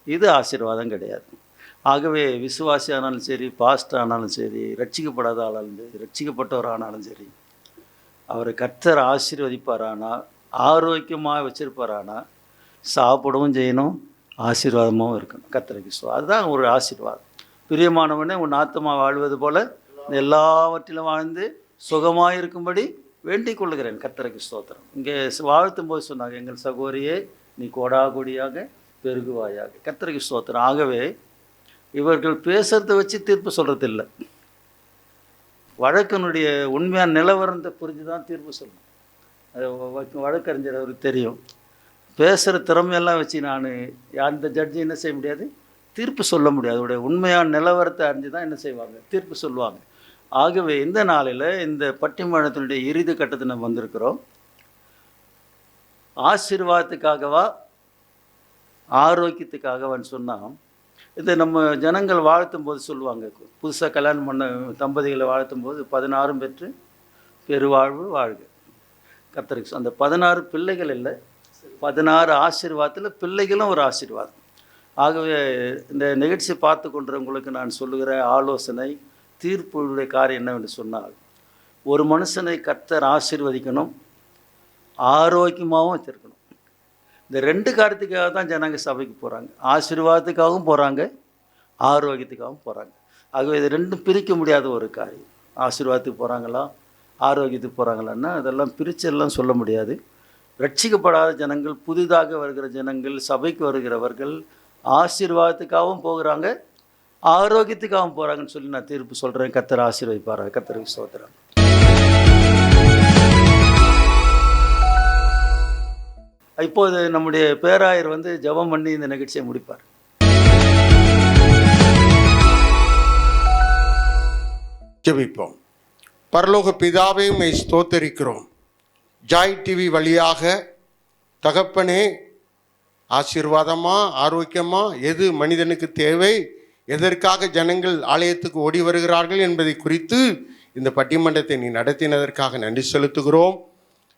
இது ஆசீர்வாதம் கிடையாது. ஆகவே விசுவாசி ஆனாலும் சரி, பாஸ்டர் ஆனாலும் சரி, ரட்சிக்கப்படாத ஆனாலும் சரி, ரட்சிக்கப்பட்டவர் ஆனாலும் சரி, அவரை கர்த்தர் ஆசீர்வதிப்பாரானா, ஆரோக்கியமாக வச்சுருப்பாரானா, சாப்பிடவும் செய்யணும், ஆசீர்வாதமாகவும் இருக்கணும். கர்த்தருக்கு அதுதான் ஒரு ஆசீர்வாதம். பிரியமானவனே, உன் ஆத்மா வாழ்வது போல எல்லாவற்றிலும் வாழ்ந்து சுகமாக இருக்கும்படி வேண்டிக் கொள்ளுகிறேன். கர்த்தருக்கு ஸ்தோத்திரம். இங்கே வாழ்த்தும் போது சொன்னாங்க, எங்கள் சகோதரியே நீ கோடாகோடியாக பெருகுவாயாக. கர்த்தருக்கு ஸ்தோத்திரம். ஆகவே இவர்கள் பேசுறதை வச்சு தீர்ப்பு சொல்கிறது இல்லை, வழக்கினுடைய உண்மையான நிலவரத்தை புரிஞ்சு தான் தீர்ப்பு சொல்லணும். அது வழக்கறிஞர் அவருக்கு தெரியும். பேசுகிற திறமையெல்லாம் வச்சு நான் அந்த ஜட்ஜி என்ன செய்ய முடியாது, தீர்ப்பு சொல்ல முடியாது. அதோடைய உண்மையான நிலவரத்தை அறிஞ்சு தான் என்ன செய்வாங்க, தீர்ப்பு சொல்லுவாங்க. ஆகவே இந்த நாளில் இந்த பட்டிமன்றத்தினுடைய இறுதி கட்டத்தை நம்ம வந்திருக்கிறோம். ஆசீர்வாதத்துக்காகவா ஆரோக்கியத்துக்காகவான்னு சொன்னால், இது நம்ம ஜனங்கள் வாழ்த்தும் போது சொல்லுவாங்க, புதுசாக கல்யாணம் பண்ண தம்பதிகளை வாழ்த்தும் போது 16 பெற்று பெருவாழ்வு வாழ்க. கர்த்தருக்கு அந்த 16 பிள்ளைகள் இல்லை, 16 ஆசீர்வாதத்தில் பிள்ளைகளும் ஒரு ஆசீர்வாதம். ஆகவே இந்த நிகழ்ச்சி பார்த்து கொண்டவங்களுக்கு நான் சொல்லுகிற ஆலோசனை, தீர்ப்புடைய காரியம் என்னவென்று சொன்னால், ஒரு மனுஷனை கர்த்தர் ஆசீர்வதிக்கணும், ஆரோக்கியமாகவும் வச்சுருக்கணும். இந்த ரெண்டு காரியத்துக்காக தான் ஜனங்க சபைக்கு போகிறாங்க. ஆசீர்வாதத்துக்காகவும் போகிறாங்க, ஆரோக்கியத்துக்காகவும் போகிறாங்க. ஆகவே இது ரெண்டும் பிரிக்க முடியாத ஒரு காரியம். ஆசீர்வாதத்துக்கு போகிறாங்களா, ஆரோக்கியத்துக்கு போகிறாங்களான்னா அதெல்லாம் பிரிச்செல்லாம் சொல்ல முடியாது. ரட்சிக்கப்படாத ஜனங்கள், புதிதாக வருகிற ஜனங்கள், சபைக்கு வருகிறவர்கள் ஆசீர்வாதத்துக்காகவும் போகிறாங்க, ஆரோக்கியத்துக்காகவும் போகிறாங்கன்னு சொல்லி நான் தீர்ப்பு சொல்கிறேன். கர்த்தர் ஆசீர்வதிப்பாராக. கர்த்தருக்கு ஸ்தோத்திரம். இப்போது நம்முடைய பேராயர் ஜெபம் பண்ணி இந்த நிகழ்ச்சியை முடிப்பார். ஜெபிப்போம். பரலோக பிதாவே, உம்மை ஸ்தோத்தரிக்கிறோம். ஜாய் டிவி வழியாக தகப்பனே, ஆசீர்வாதமா ஆரோக்கியமா எது மனிதனுக்கு தேவை, எதற்காக ஜனங்கள் ஆலயத்துக்கு ஓடி வருகிறார்கள் என்பதை குறித்து இந்த பட்டிமன்றத்தை நீ நடத்தினதற்காக நன்றி செலுத்துகிறோம்.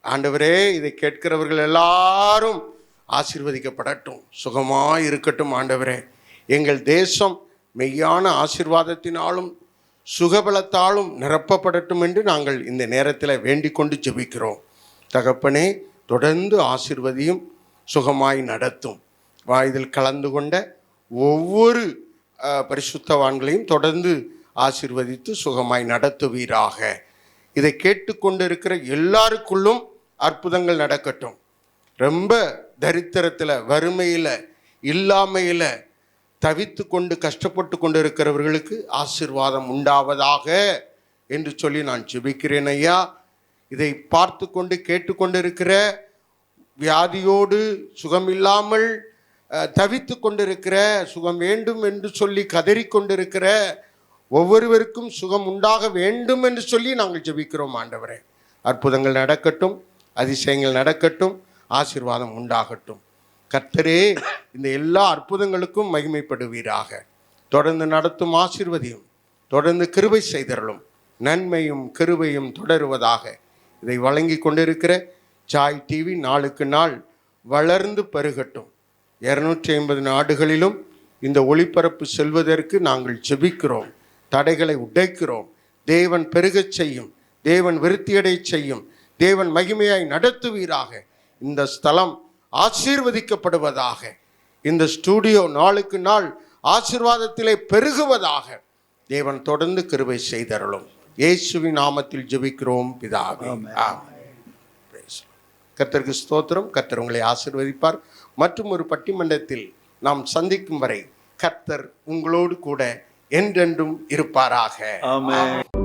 ஆண்டவரே, இதை கேட்கிறவர்கள் எல்லாரும் ஆசீர்வதிக்கப்படட்டும், சுகமாக இருக்கட்டும். ஆண்டவரே, எங்கள் தேசம் மெய்யான ஆசீர்வாதத்தினாலும் சுகபலத்தாலும் நிரப்பப்படட்டும் என்று நாங்கள் இந்த நேரத்தில் வேண்டிக் கொண்டு ஜெபிக்கிறோம். தகப்பனே, தொடர்ந்து ஆசீர்வதியும், சுகமாய் நடத்தும். இதில் கலந்து கொண்ட ஒவ்வொரு பரிசுத்தவான்களையும் தொடர்ந்து ஆசீர்வதித்து சுகமாய் நடத்துவீராக. இதை கேட்டுக்கொண்டு இருக்கிற எல்லாருக்குள்ளும் அற்புதங்கள் நடக்கட்டும். ரொம்ப தரித்திரத்தில், வறுமையில், இல்லாமையில் தவித்து கொண்டு கஷ்டப்பட்டு கொண்டு இருக்கிறவர்களுக்கு ஆசீர்வாதம் உண்டாவதாக என்று சொல்லி நான் ஜெபிக்கிறேன் ஐயா. இதை பார்த்து கொண்டு கேட்டுக்கொண்டு இருக்கிற, வியாதியோடு சுகமில்லாமல் தவித்து கொண்டிருக்கிற, சுகம் வேண்டும் என்று சொல்லி கதறிக்கொண்டிருக்கிற ஒவ்வொருவருக்கும் சுகம் உண்டாக வேண்டும் என்று சொல்லி நாங்கள் ஜெபிக்கிறோம். ஆண்டவரே, அற்புதங்கள் நடக்கட்டும், அதிசயங்கள் நடக்கட்டும், ஆசீர்வாதம் உண்டாகட்டும். கர்த்தரே, இந்த எல்லா அற்புதங்களுக்கும் மகிமைப்படுவீராக. தொடர்ந்து நடத்தும் ஆசீர்வதியும், தொடர்ந்து கிருபை செய்தருளும், நன்மையும் கிருபையும் தொடருவதாக. இதை வழங்கி கொண்டிருக்கிற ஜாய் டிவி நாளுக்கு நாள் வளர்ந்து பெருகட்டும். 250 நாடுகளிலும் இந்த ஒளிபரப்பு செல்வதற்கு நாங்கள் ஜெபிக்கிறோம். தடைகளை உடைக்கிறோம். தேவன் பெருகச் செய்யும், தேவன் விருத்தியடை செய்யும். தேவன் மகிமையாய் நடத்துவீராக. இந்த ஸ்தலம் ஆசீர்வதிக்கப்படுவதாக. இந்த ஸ்டூடியோ நாளுக்கு நாள் ஆசீர்வாதத்திலே பெருகுவதாக. தேவன் தொடர்ந்து கிருபை செய்தருளும். இயேசுவின் நாமத்தில் ஜெபிக்கிறோம் பிதாவே. கர்த்தருக்கு ஸ்தோத்திரம். கர்த்தர் உங்களை ஆசீர்வதிப்பார். மற்றும் ஒரு பட்டிமன்றத்தில் நாம் சந்திக்கும் வரை கர்த்தர் உங்களோடு கூட என்றென்றும் இருப்பாராக. ஆமென்.